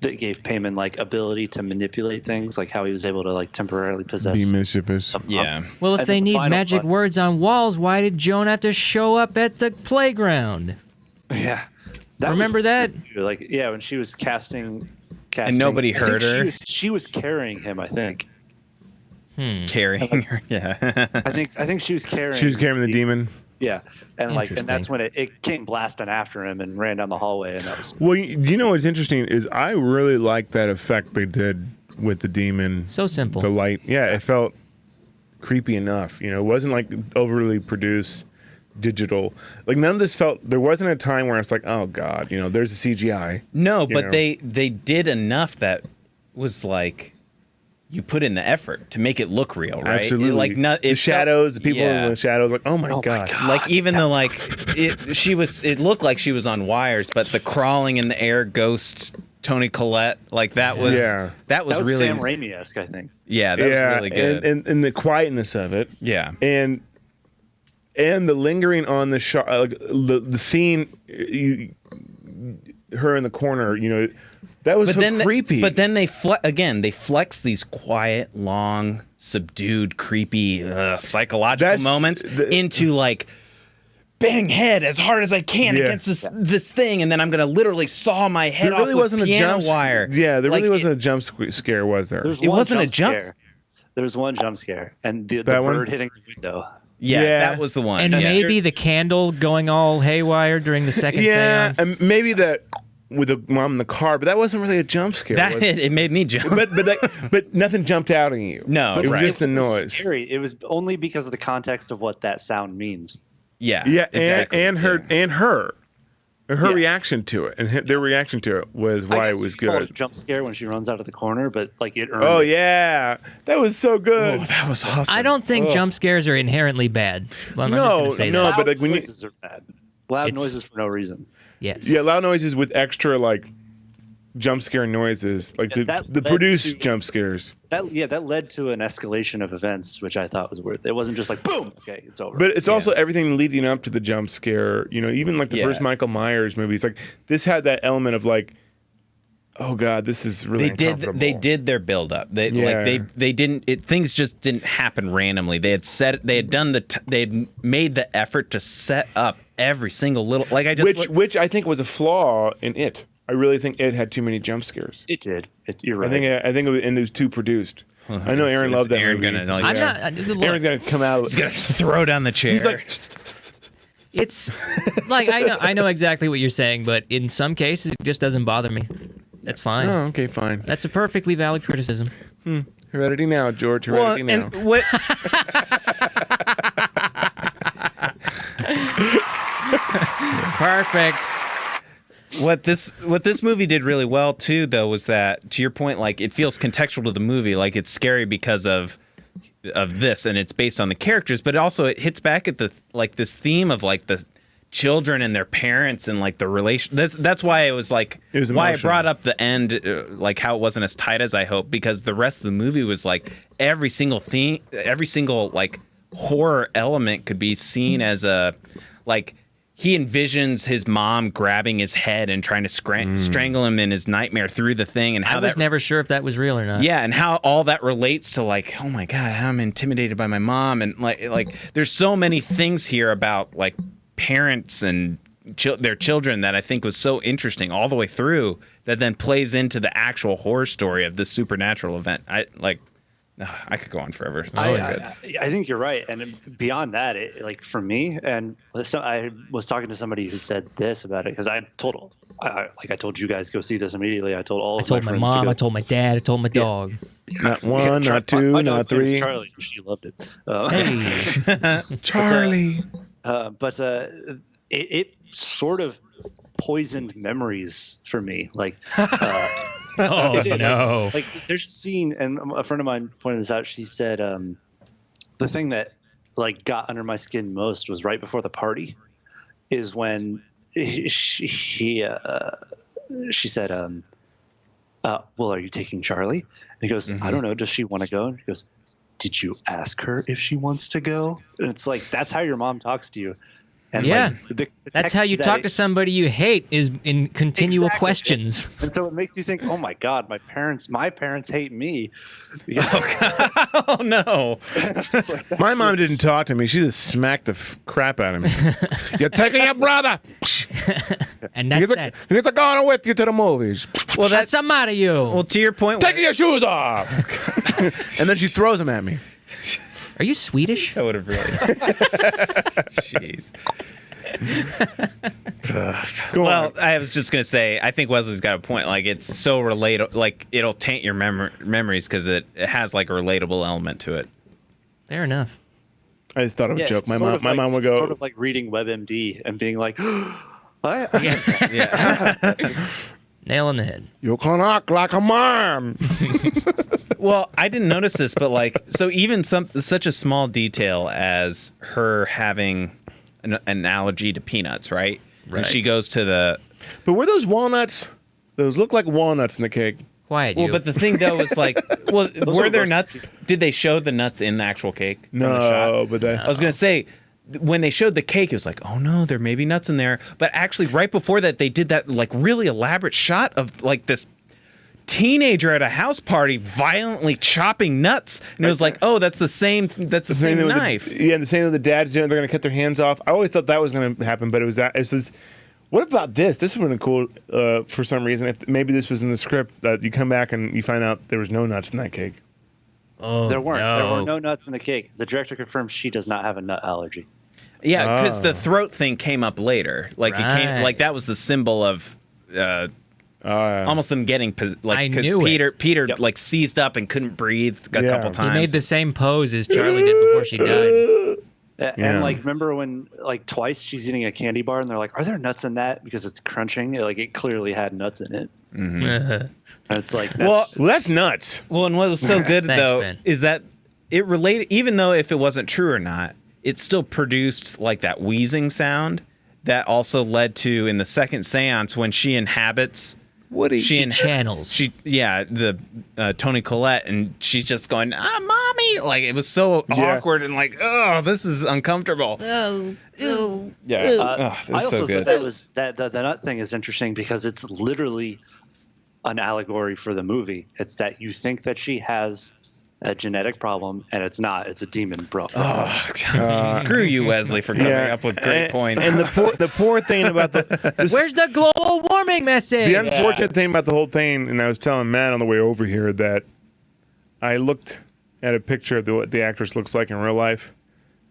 Payman like ability to manipulate things, like how he was able to like temporarily possess. Be mischievous. Yeah. Well, if And they the need final magic one- words on walls, why did Joan have to show up at the playground? Yeah. That Remember was that? weird, too. Like, yeah, when she was casting And nobody I think heard her? She was carrying him, I think. Carrying her. Yeah. I think she was carrying. She was carrying the demon. Yeah, and like, and that's Interesting. when it came blasting after him and ran down the hallway, and that was. Well, you know what's interesting is I really like that effect they did with the demon. So simple. The light. Yeah, it felt creepy enough. You know, it wasn't like overly produced digital. Like none of this felt. There wasn't a time where it's like, oh God, you know, there's a CGI. No, You but know. they did enough that was like you put in the effort to make it look real, right? Absolutely. Like not the shadows, the people yeah. in the shadows. Like, oh my Oh my God. God. Like even that the was like it looked like she was on wires, but the crawling in the air ghost Tony Collette, like that was Yeah. that was That was really Sam Raimi-esque, I think. yeah, that was really good. And the quietness of it. yeah. And the lingering on the shot, the scene, her in the corner, you know, that was so creepy. But then they flex these quiet, long, subdued, creepy, psychological That's moments into like bang head as hard as I can Yeah. against this thing, and then I'm gonna literally saw my head There really off wasn't with a piano jump wire. Yeah, there Like, really wasn't a jump scare, was there? There's It one wasn't a jump jump- scare. There's one jump scare, and the That one? bird hitting the window. Yeah, Yeah. that was the one. And yeah. maybe the candle going all haywire during the second Yeah, seance. and maybe that with the mom in the car, but that wasn't really a jump scare. that was it? it made me jump. But nothing jumped out at you. No, it was right. just the wasn't noise. Scary. It was only because of the context of what that sound means. yeah, Yeah, exactly. and her Yeah. and her Yeah. reaction to it, and their reaction to it was I why guess it was you call it good. a jump scare when she runs out of the corner, but like it earned. Oh it. yeah, that was so good. Oh, that was awesome. I don't think Ugh. jump scares are inherently bad. Well, I'm just No, gonna say no, that. but like when you, noises are bad. Loud It's- noises for no reason. Yes. yeah, loud noises with extra like jump scare noises, like And that the led produced to- jump scares. That led to an escalation of events, which I thought was worth. It wasn't just like boom, okay, it's over. But it's also everything leading up to the jump scare. You know, even like the Yeah. first Michael Myers movies, like this had that element of like, oh god, this is really uncomfortable. They did their build up. They Yeah. they didn't things just didn't happen randomly. They had done they had made the effort to set up every single little like I just which I think was a flaw in it. I really think it had too many jump scares. it did. You're right. I think it was, and it was too produced. I know Aaron loved that Aaron movie. gonna like, I'm yeah. not. Look, Aaron's gonna come out. He's gonna throw down the chair. He's like, it's like I know exactly what you're saying, but in some cases it just doesn't bother me. That's fine. oh, okay, fine. That's a perfectly valid criticism. Heredity now, George. well, Heredity now. and what Perfect. what this movie did really well too though was that, to your point, like it feels contextual to the movie, like it's scary because of this and it's based on the characters, but also it hits back at the like this theme of like the children and their parents and like the relation. That's why it was like It was why I emotional. brought up the end, like how it wasn't as tight as I hoped, because the rest of the movie was like every single thing, every single like horror element could be seen as a like. He envisions his mom grabbing his head and trying to strangle him in his nightmare through the thing, and how I was that never sure if that was real or not. yeah, and how all that relates to like, oh my god, how I'm intimidated by my mom, and like there's so many things here about like parents and their children that I think was so interesting all the way through, that then plays into the actual horror story of this supernatural event. I could go on forever. It's really good. I think you're right, and beyond that, it, like for me, and I was talking to somebody who said this about it because I told you guys go see this immediately. I told all I of told my my friends to mom, go. I told my dad, I told my dog. Not one, Char- not two, my not dog's name is three. Charlie, she loved it. Hey, Charlie. But it sort of poisoned memories for me. Like, oh it did, no. like there's a scene, and a friend of mine pointed this out. She said the thing that like got under my skin most was right before the party, is when she said, well, are you taking Charlie? And he goes, I don't know. Does she want to go? And he goes, did you ask her if she wants to go? And it's like, that's how your mom talks to you. And Yeah. like, the That's text how you that talk it- to somebody you hate, is in continual Exactly. questions. And so it makes you think, oh my God, my parents hate me. Oh no! It's like, My that's- mom didn't talk to me. She just smacked the crap out of me. You're taking your brother. And that's that. You're going with you to the movies. Well, That's some out of you. well, to your point. Taking your shoes off. And then she throws them at me. Are you Swedish? I would have really. Jeez. Go Well, on. I was just gonna say, I think Wesley's got a point. Like, it's so relatable. Like, it'll taint your memories because it has like a relatable element to it. Fair enough. I just thought it was a joke. it's My sort mom, of my like- mom would it's go, sort of like reading WebMD and being like, Yeah. Nail on the head. you can act like a man. Well, I didn't notice this, but like, so even such a small detail as her having an allergy to peanuts, right? Right. And she goes to the. But were those walnuts? Those look like walnuts in the cake. Quiet Well, you. but the thing though is like, well, were are there roasted. nuts? Did they show the nuts in the actual cake? from the shot? No, but I was gonna say, when they showed the cake, it was like, oh no, there may be nuts in there. But actually, right before that, they did that like really elaborate shot of like this teenager at a house party violently chopping nuts, and it was like, oh, that's the same thing knife. The same with the dad's doing. They're going to cut their hands off. I always thought that was going to happen, but it was that. It says, what about this? This would have been cool for some reason. If maybe this was in the script, that you come back and you find out there was no nuts in that cake. Oh, There weren't. no. There were no nuts in the cake. The director confirmed she does not have a nut allergy. Yeah, because the throat thing came up later. Like it came, Right. like that was the symbol of almost them getting I like because knew it. Peter like seized up and couldn't breathe a Yeah. couple He times. He made the same pose as Charlie did before she died. And like, remember when like twice she's eating a candy bar and they're like, "Are there nuts in that?" Because it's crunching. Like it clearly had nuts in it. And it's like, That's nuts. Well, and what was so good Thanks, though Ben. is that it related, even though if it wasn't true or not, it still produced like that wheezing sound that also led to in the second seance when she inhabits Woody. she channels. the Tony Collette, and she's just going, mommy, like it was so awkward and like, oh, this is uncomfortable. Oh, oh. Yeah, I it was also so good. thought that was that the nut thing is interesting because it's literally an allegory for the movie. It's that you think that she has a genetic problem, and it's not. It's a demon, bro. Screw you, Wesley, for coming up with great points. And the poor thing about Where's the global warming message? the unfortunate thing about the whole thing, and I was telling Matt on the way over here that I looked at a picture of what the actress looks like in real life.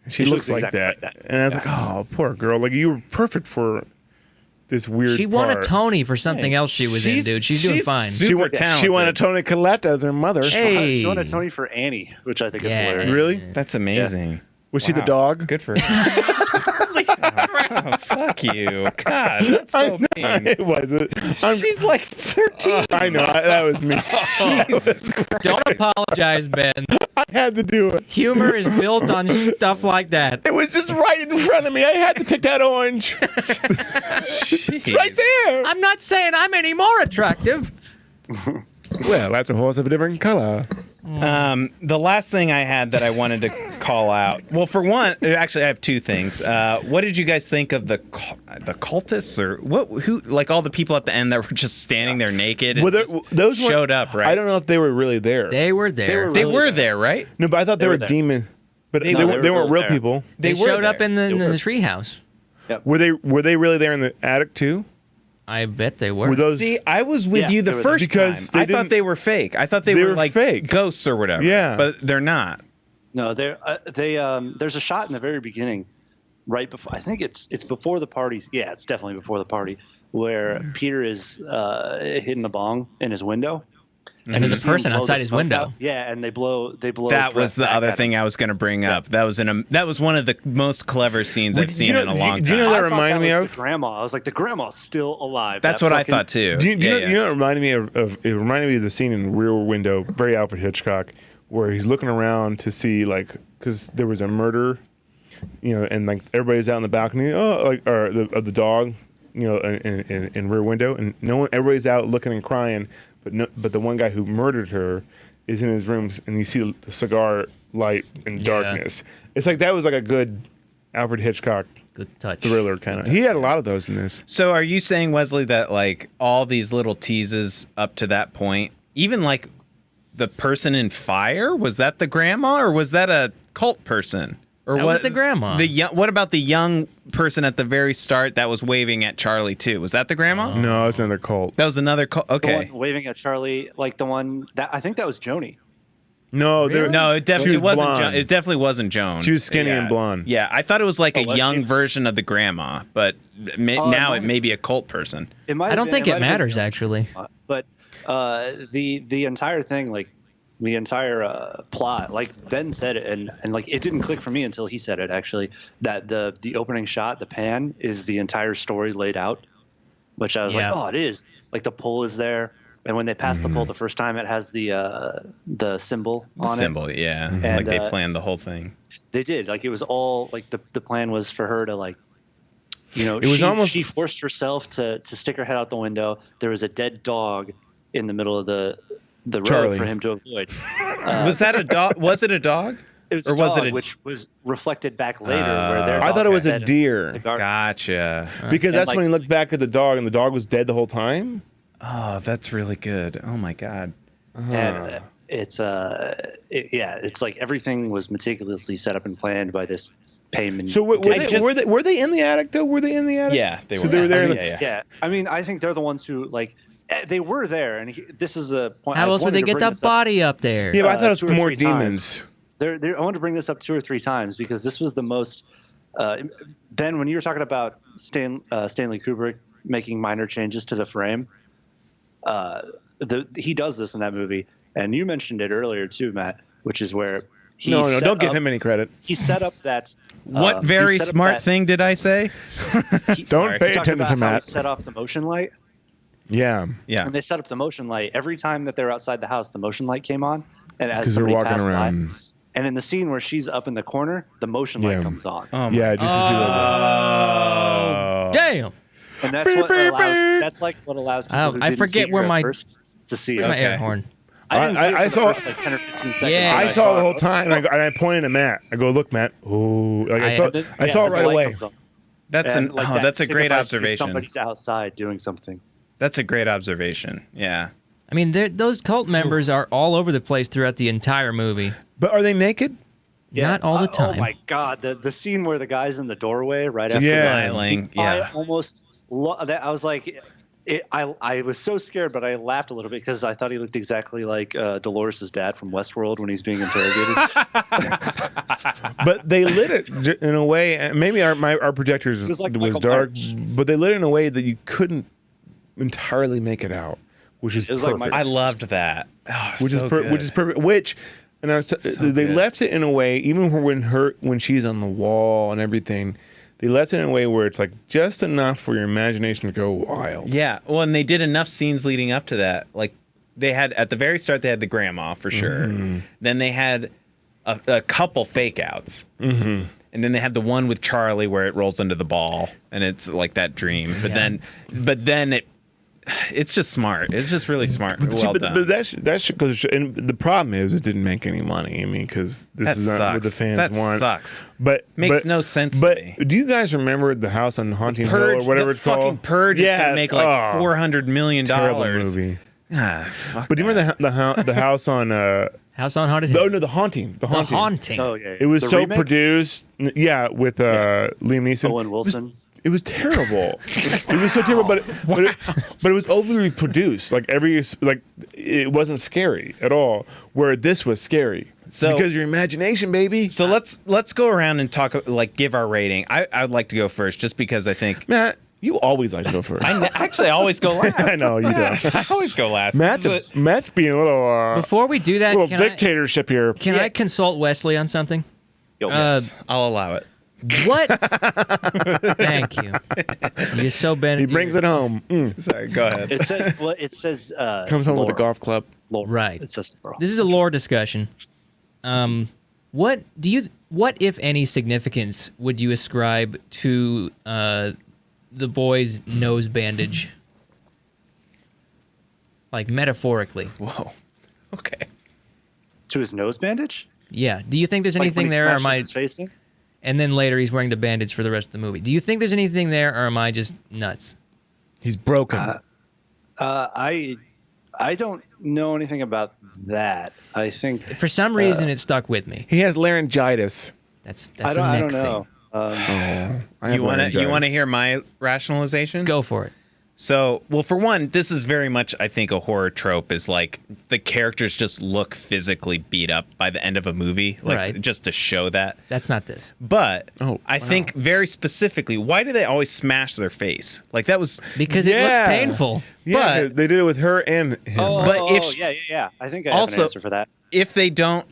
And she looks like exactly that. like that. And I was like, oh, poor girl. Like, you were perfect for this weird She won a part. Tony for something else she was in, dude. She's doing fine. super She won, talented. she won a Tony Collette as her mother. Hey. She won a Tony for Annie, which I think is Yes. hilarious. Really? That's amazing. Was she the Wow. dog? Good for her. Oh, fuck you. God, that's so mean. It wasn't. She's like 13. I know. That was me. Jesus Christ. Don't apologize, Ben. I had to do it. Humor is built on stuff like that. It was just right in front of me. I had to pick that orange. It's right there. I'm not saying I'm any more attractive. Well, that's a horse of a different color. The last thing I had that I wanted to call out. Well, for one, actually, I have two things. What did you guys think of the cultists, or what? Who, like all the people at the end that were just standing there naked? And Well, just those showed up, right? I don't know if they were really there. They were there. They were there, right? No, but I thought they were were there. demon. But they, No, weren't they were real there. people. They were showed up there. in the They were. treehouse. Were they really there in the attic too? I bet they were. Were those? See, I was with Yeah, you the they were first Because time. they I thought didn't- they were fake. I thought they They were were like fake. ghosts or whatever. Yeah. but they're not. No, there's a shot in the very beginning, right before. I think it's before the party. Yeah, it's definitely before the party, where Peter is hitting the bong in his window. and there's You a see him person blow the outside his smoke window. out. Yeah, and they blow. That was the breath back other at thing him. I was going to bring up. That was that was one of the most clever scenes I've seen in a long do you know time. that I thought reminded me was of? the grandma. I was like, the grandma's still alive. That's That what I fucking- thought too. Do you know, Yeah. you know what it reminded me of? It reminded me of the scene in Rear Window, very Alfred Hitchcock, where he's looking around to see, like, because there was a murder, and like everybody's out in the balcony, of the dog, in Rear Window, and everybody's out looking and crying, but the one guy who murdered her is in his room, and you see the cigar light in darkness. It's like that was like a good Alfred Hitchcock Good touch. thriller kind of. He had a lot of those in this. So are you saying, Wesley, that like all these little teases up to that point, even like the person in fire, was that the grandma or was that a cult person? Or That was the grandma. What about the young person at the very start that was waving at Charlie too? Was that the grandma? No, it's another cult. That was another cult. The Okay. one waving at Charlie, like the one that I think that was Joni. No, Really? No, it definitely She was wasn't. blonde. It definitely wasn't Joan. She was skinny Yeah. and blonde. Yeah, I thought it was like a was young she? version of the grandma, but now it may be a cult person. It might I have don't been- think might it have been matters Joni. actually. But the entire thing, like the entire plot, like Ben said it, and like it didn't click for me until he said it actually, that the opening shot, the pan, is the entire story laid out, which I was Yeah. like, oh, it is. Like the pole is there, and when they pass the pole the first time, it has the symbol on Symbol, it. yeah. And, Like they planned the whole thing. They did. Like it was all like the plan was for her to like, It was almost- she forced herself to stick her head out the window. There was a dead dog in the middle of the road Charlie. for him to avoid. Was that a dog? Was it a dog? It was Or a was dog, it a- which was reflected back later, where their I dog thought it was got a dead in deer. the garden. Gotcha. Because And, that's like- when he looked back at the dog, and the dog was dead the whole time. Oh, that's really good. Oh my god. And it's like everything was meticulously set up and planned by this payment. So were they in the attic though? Were they in the attic? Yeah, they So were. they were there. Yeah. I mean, I think they're the ones who like they were there, and this is the point. How I else would wanted they to get bring that this up. body up there? Yeah, but I thought it 2 was or more 3 demons. times. I wanted to bring this up 2 or 3 times because this was the most. Ben, when you were talking about Stanley Kubrick making minor changes to the frame, he does this in that movie, and you mentioned it earlier too, Matt, which is where he Don't give him any credit. He set up that. What very smart thing did I say? Don't pay attention to Matt. Set off the motion light. Yeah. Yeah. And they set up the motion light every time that they're outside the house. The motion light came on, and as Because they're somebody walking passed around. by, and in the scene where she's up in the corner, the motion light comes on. Yeah, just to see what. Oh. Damn. And that's what allows. That's like what allows people who I didn't forget see where her at my- first to see Where's it. my air horn? I didn't see it I for saw- the first like 10 or 15 seconds. Yeah. and I saw the whole it. time, and I pointed at Matt. I go, "Look, Matt." Oh, like I And saw, I saw it the right light away. comes on. That's And, like, that that's a great signifies to me observation. Somebody's outside doing something. That's a great observation. Yeah. I mean, those cult members are all over the place throughout the entire movie. But are they naked? Not all the time. Oh my god, the scene where the guy's in the doorway right after Yeah. Smiling. I Yeah. almost I was like I was so scared, but I laughed a little bit because I thought he looked exactly like Dolores' dad from Westworld when he's being interrogated. But they lit it in a way. And maybe our projectors was like was Michael dark, Myers. but they lit it in a way that you couldn't entirely make it out, which is It was like perfect. Michael- I loved that. Oh, which so is good. which is perfect. Which, and they good. left it in a way, even when she's on the wall and everything, they left it in a way where it's like just enough for your imagination to go wild. Yeah. Well, and they did enough scenes leading up to that. Like they had at the very start, they had the grandma for sure. Then they had a couple fake outs. And then they had the one with Charlie where it rolls into the ball and it's like that dream. But then it's just smart. It's just really smart. But, Well but done. that's because and the problem is it didn't make any money. I mean, because this That is not what the sucks. fans That want. sucks. But Makes no sense to But me. do you guys remember the house on Haunting Hill Purge, or whatever the it's called? fucking Purge is gonna make like $400 million. Terrible movie. Ah, fuck But do you that. remember the house on? House on Haunted Hill. Oh no, the Haunting. The The Haunting. Haunting. Oh yeah, It was The so remake? produced. Yeah, with Liam Neeson. Owen Wilson. It was terrible. It was so terrible, but it was overly produced. Like it wasn't scary at all. Where this was scary. So- because your imagination, baby. So let's go around and talk, like, give our rating. I would like to go first, just because I think Matt, you always like to go first. actually I always go last. I know you do. I always go last. Matt's being a little Before we do that, little can, dictatorship here. I consult Wesley on something? Yo, Yes, I'll allow it. What? Thank you. You're so bent. He brings it home. Sorry, go ahead. It says Comes home with a Laura. golf club. Laura. Right. It says Laura. This is a lore discussion. What if any significance would you ascribe to the boy's nose bandage? Like metaphorically. Whoa. Okay. To his nose bandage. Yeah. Do you think there's Like anything when he there, or am smashes I? his face in? And then later he's wearing the bandage for the rest of the movie. Do you think there's anything there, or am I just nuts? He's broken. I don't know anything about that. I think For some reason, it stuck with me. He has laryngitis. That's I a don't Nick know. thing. I have You want to laryngitis. hear my rationalization? Go for it. So, well, for one, this is very much, I think, a horror trope is like the characters just look physically beat up by the end of a movie, like Right. just to show that. That's not this. But Oh, I think very specifically, why do they always smash their face? Like that was Because it looks Yeah. painful. Yeah, but- they did it with her and him. But if- yeah. I think I have Also- an answer for that. if they don't,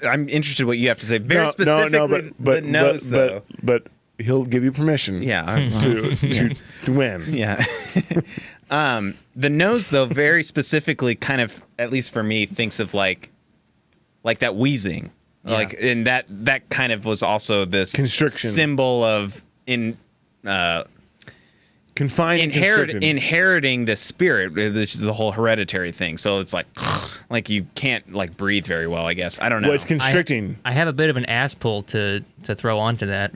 I'm interested in what you have to say. Very specifically, the nose though. but he'll give you permission. Yeah. to win. Yeah. The nose, though, very specifically, kind of, at least for me, thinks of like that wheezing, like, and that kind of was also this Constriction. symbol of Confined and constricted. inheriting the spirit. This is the whole hereditary thing. So it's like you can't like breathe very well. I guess I don't know. Well, it's constricting. I have a bit of an ass pull to throw onto that.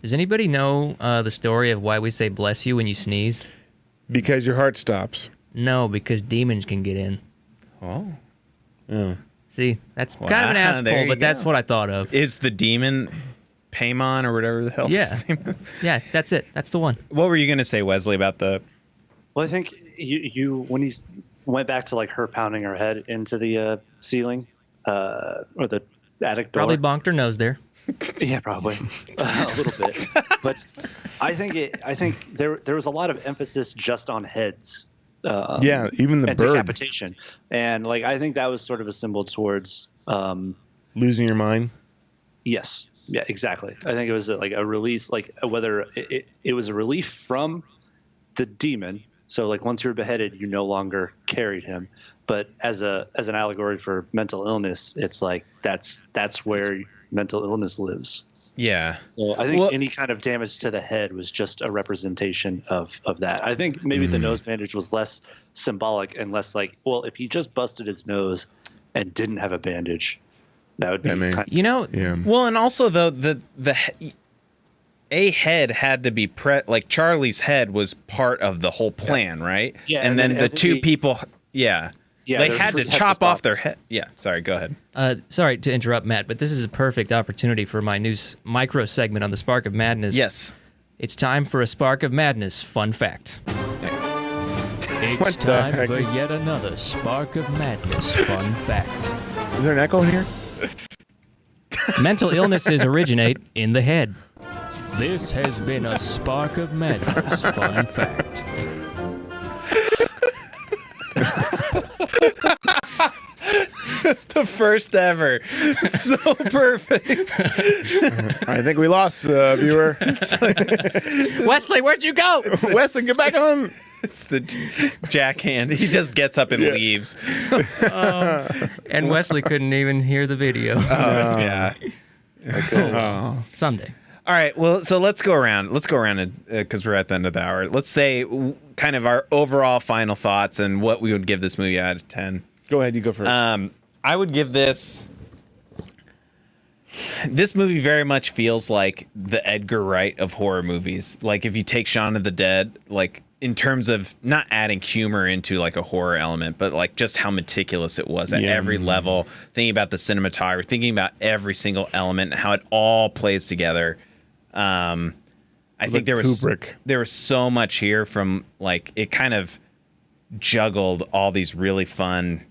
Does anybody know the story of why we say "bless you" when you sneeze? Because your heart stops. No, because demons can get in. Oh. Yeah. See, that's kind of an Wow, ass there pull, you but that's go. what I thought of. Is the demon Paimon or whatever the hell? Yeah. his name is? Yeah, that's it. That's the one. What were you gonna say, Wesley, about the? Well, I think you when he went back to like her pounding her head into the ceiling or the attic door. Probably bonked her nose there. Yeah, probably a little bit. But I think there was a lot of emphasis just on heads. Yeah, even the and bird. decapitation, and like I think that was sort of a symbol towards. Losing your mind. Yes. Yeah, exactly. I think it was like a release, like whether it was a relief from the demon. So like once you were beheaded, you no longer carried him. But as an allegory for mental illness, it's like that's where mental illness lives. Yeah. So I think Well- any kind of damage to the head was just a representation of that. I think maybe the nose bandage was less symbolic and less like, well, if he just busted his nose and didn't have a bandage, that would be That may- kind You know, Yeah. Well, and also though a head had to be like Charlie's head was part of the whole plan, right? Yeah, And and then then the I think two he- people, yeah, Yeah, they there's had to three head chop off their spots. head. Yeah. Sorry. Go ahead. sorry to interrupt, Matt, but this is a perfect opportunity for my new micro segment on the Spark of Madness. Yes. It's time for a Spark of Madness fun fact. It's What the time heck? for yet another Spark of Madness fun fact. Is there an echo in here? Mental illnesses originate in the head. This has been a Spark of Madness fun fact. The first ever. So perfect. I think we lost the viewer. Wesley, where'd you go? Wesley, get back on. It's the Jack hand. He just gets up and leaves. And Wesley couldn't even hear the video. Yeah. Oh. Someday. All right. Well, so let's go around. Because we're at the end of the hour. Let's say kind of our overall final thoughts and what we would give this movie out of 10. Go ahead, you go first. I would give this movie very much feels like the Edgar Wright of horror movies. Like if you take Shaun of the Dead, like in terms of not adding humor into like a horror element, but like just how meticulous it was at every level, thinking about the cinematography, thinking about every single element, how it all plays together. I think there was so much here from like it kind of juggled all these really fun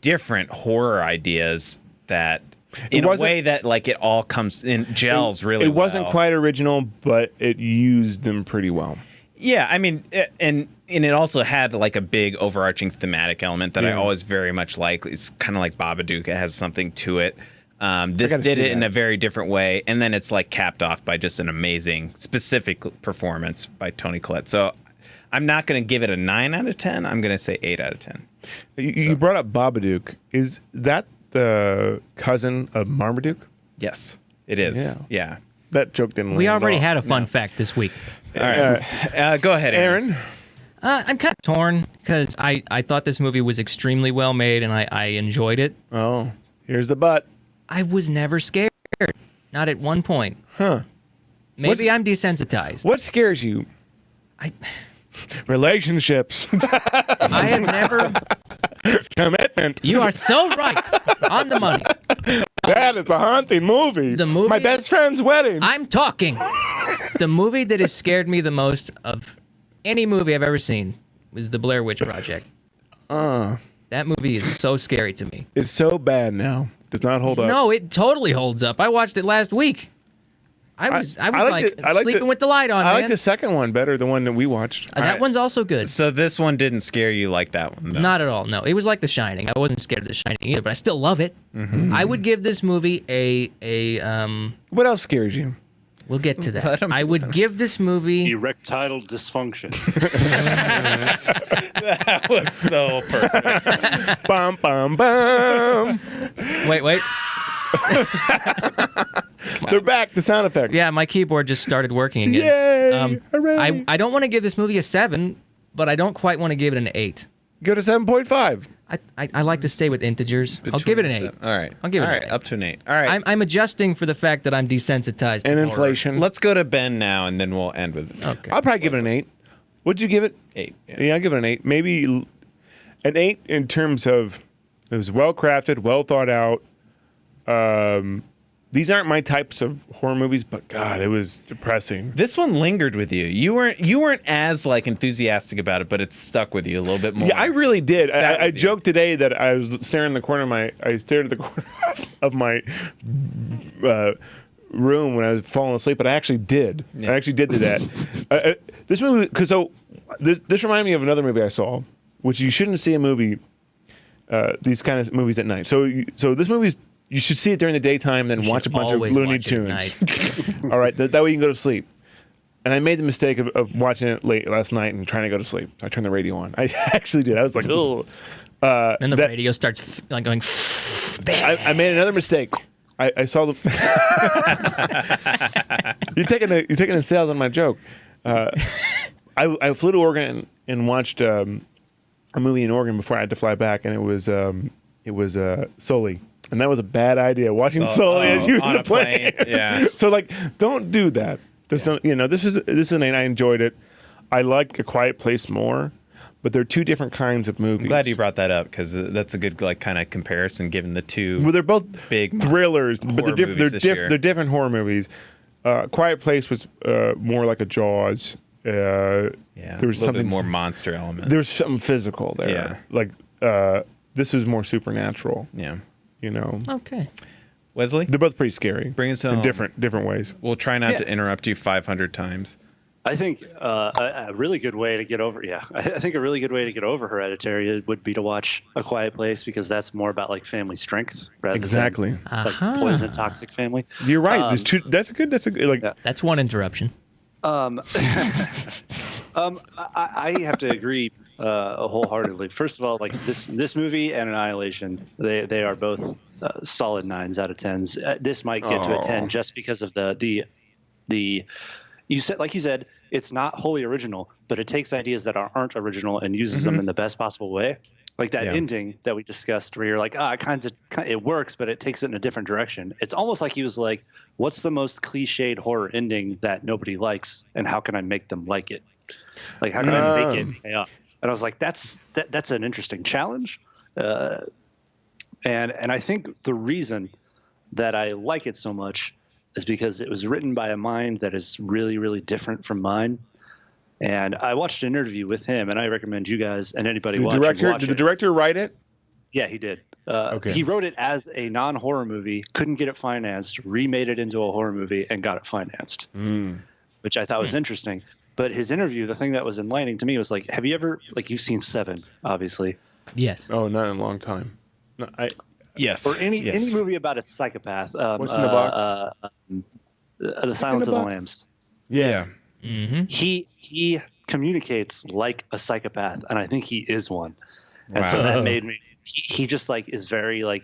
different horror ideas that in a way that like it all comes in gels really It wasn't well. quite original, but it used them pretty well. Yeah, I mean, and it also had like a big overarching thematic element that I always very much like. It's kind of like Babadook. It has something to it. This gotta did see it in that. a very different way, and then it's like capped off by just an amazing specific performance by Toni Collette. So I'm not going to give it a 9 out of 10. I'm going to say 8 out of 10. You brought up Babadook. Is that the cousin of Marmaduke? Yes, it is. Yeah. That joke didn't We land at already all. had a fun fact this week. All right. Go ahead, Aaron. Aaron? I'm kind of torn because I thought this movie was extremely well made and I enjoyed it. Oh, here's the butt. I was never scared. Not at one point. Huh. Maybe I'm desensitized. What scares you? I Relationships. I have never. Commitment. You are so right. On the money. That is a haunting movie. The movie- My best friend's wedding. I'm talking. The movie that has scared me the most of any movie I've ever seen was The Blair Witch Project. That movie is so scary to me. It's so bad now. Does not hold up. No, it totally holds up. I watched it last week. I was sleeping with the light on, I man. like the second one better, the one that we watched. That one's also good. So this one didn't scare you like that one, though. Not at all. No, it was like The Shining. I wasn't scared of The Shining either, but I still love it. I would give this movie a. What else scares you? We'll get to that. I would give this movie. Erectile dysfunction. That was so perfect. Bum, bum, bum. Wait. They're back, the sound effects. Yeah, my keyboard just started working again. Yay! Hooray! I don't want to give this movie a 7, but I don't quite want to give it an 8. Go to 7.5. I like to stay with integers. I'll give it an 8. All right. I'll give it All an right, 8. up to an 8. All right. I'm adjusting for the fact that I'm desensitized. And to horror. inflation. Let's go to Ben now, and then we'll end with it. Okay. I'll probably give it an 8. Would you give it? 8. Yeah, I'll give it an 8. Maybe an 8 in terms of it was well crafted, well thought out. These aren't my types of horror movies, but God, it was depressing. This one lingered with you. You weren't as like enthusiastic about it, but it stuck with you a little bit more. Yeah, I really did. Sat I with you. joked today that I was staring in the corner of I stared at the corner of my room when I was falling asleep, but I actually did. Yeah. I actually did do that. This movie, this reminded me of another movie I saw, which you shouldn't see a movie, these kind of movies at night. So this movie's, you should see it during the daytime, then watch a bunch of always Looney watch it at Tunes. All right, that way you can go to sleep. And I made the mistake of watching it late last night and trying to go to sleep. I turned the radio on. I actually did. I was like, oh. Then the radio starts like going. I made another mistake. I saw the. You're taking the sales on my joke. I flew to Oregon and watched a movie in Oregon before I had to fly back, and it was Sully. And that was a bad idea. Watching Sully as you on in the a plane. plane. Yeah. So like, don't do that. Just don't. This is an 8. I enjoyed it. I like A Quiet Place more, but they're two different kinds of movies. I'm glad you brought that up because that's a good like kind of comparison given the two. Well, they're both big thrillers, but horror movies this year. they're different horror movies. Quiet Place was more like a Jaws. Yeah, there was a little something bit more monster element. There was something physical there. Yeah. Like this was more supernatural. Yeah. Okay. Wesley, They're both pretty scary. Bring us home. in different ways. we'll try not to interrupt you 500 times. I think a really good way to get over, I think a really good way to get over Hereditary would be to watch A Quiet Place, because that's more about like family strength rather Exactly. than like poison toxic family. You're right. There's two. That's good. That's a good. Like That's one interruption. I have to agree wholeheartedly. First of all, like this movie and Annihilation, they are both solid 9s out of 10s. This might get to a 10 just because of the you said it's not wholly original, but it takes ideas that aren't original and uses them in the best possible way. Like that ending that we discussed, where you're like, it works, but it takes it in a different direction. It's almost like he was like, what's the most cliched horror ending that nobody likes, and how can I make them like it? Like, how can I make it pay off? And I was like, that's an interesting challenge. And I think the reason that I like it so much is because it was written by a mind that is really, really different from mine. And I watched an interview with him, and I recommend you guys and anybody watch did the director write it? Yeah, he did. Okay. He wrote it as a non-horror movie, couldn't get it financed, remade it into a horror movie, and got it financed, which I thought was interesting. But his interview, the thing that was enlightening to me was like, have you ever, like, you've seen Seven, obviously. Yes. Oh, not in a long time. No, Yes. Or any movie about a psychopath. What's in the box? The Silence of the Lambs. Yeah. Mm-hmm. He communicates like a psychopath, and I think he is one. And so that made me. He just like is very like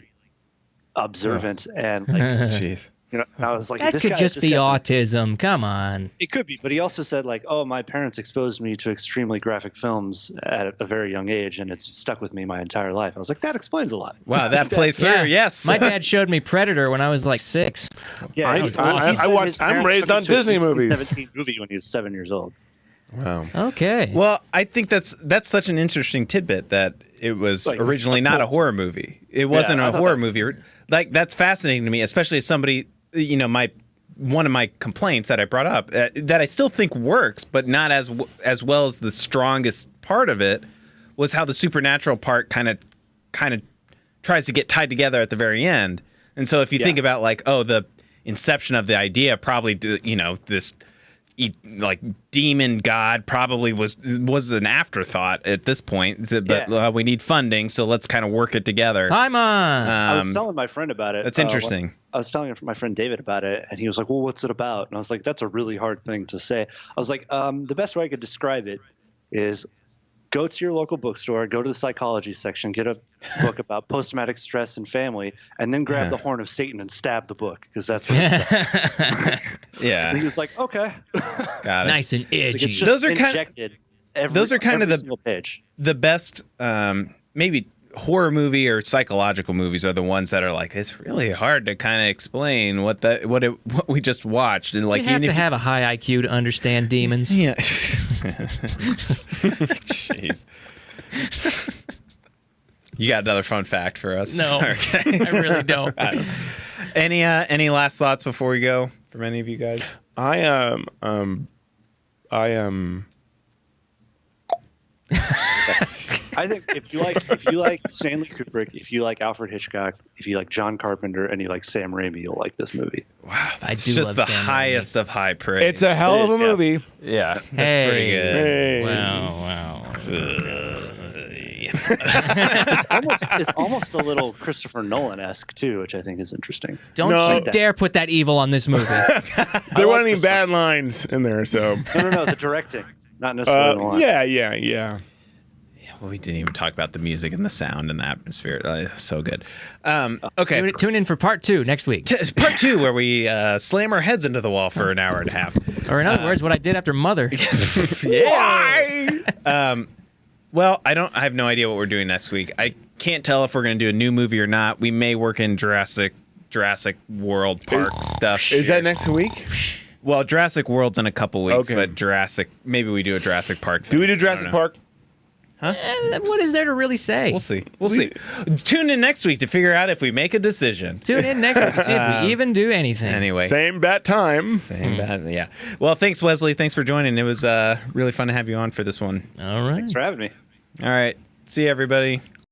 observant and like. Jeez. I was like, That this could guy, just this be guy's- autism. Come on. It could be, but he also said like, oh, my parents exposed me to extremely graphic films at a very young age, and it's stuck with me my entire life. I was like, that explains a lot. Wow, that plays through. Yeah. Yes. My dad showed me Predator when I was like 6. Yeah, I he said watched- his I'm parents raised took him on to a Disney movies. 17 movie when he was 7 years old. Wow. Okay. Well, I think that's such an interesting tidbit that it was Like, originally not a horror movie. It wasn't I a thought horror that- movie. Like that's fascinating to me, especially as somebody, one of my complaints that I brought up that I still think works, but not as well as the strongest part of it was how the supernatural part kind of tries to get tied together at the very end. And so if you think about like, the inception of the idea, probably this like demon god probably was an afterthought at this point, but we need funding, so let's kind of work it together. Time on. I was telling my friend about it. That's interesting. I was telling my friend David about it, and he was like, well, what's it about? And I was like, that's a really hard thing to say. I was like, the best way I could describe it is go to your local bookstore, go to the psychology section, get a book about post-traumatic stress and family, and then grab the horn of Satan and stab the book, because that's what it's about. Yeah. And he was like, okay. Got it. Nice and It's like, edgy. it's just Those are injected those are kind of every the single page. the best maybe horror movie or psychological movies are the ones that are like it's really hard to kind of explain what we just watched, and like You have even to if have a high IQ to understand demons. yeah. Jeez. You got another fun fact for us? No, Okay. I really don't. Any last thoughts before we go from any of you guys? I am. I think if you like Stanley Kubrick, if you like Alfred Hitchcock, if you like John Carpenter, and you like Sam Raimi, you'll like this movie. Wow, that's do just love the Sam Raimi. highest of high praise. It's a hell of a It is, yeah. movie. yeah, that's Hey. pretty good. Hey. Wow. It's almost a little Christopher Nolan-esque too, which I think is interesting. Don't No. you dare put that evil on this movie. There weren't any bad lines in there, so. No, the directing, not necessarily the line. Yeah. Well, we didn't even talk about the music and the sound and the atmosphere. So good. Okay. Tune in for part 2 next week. Part 2, where we slam our heads into the wall for an hour and a half. Or in other words, what I did after Mother. Yeah. Well, I have no idea what we're doing next week. I can't tell if we're going to do a new movie or not. We may work in Jurassic World Park stuff. Is that next week? Well, Jurassic World's in a couple weeks, Okay. but maybe we do a Jurassic Park thing. Do we do I Jurassic don't know. Park? What is there to really say? We'll see. We'll see. Tune in next week to figure out if we make a decision. Tune in next week to see if we even do anything. Anyway. Same bat time. Same bad. Yeah. Well, thanks, Wesley. Thanks for joining. It was really fun to have you on for this one. All right. Thanks for having me. All right. See you, everybody.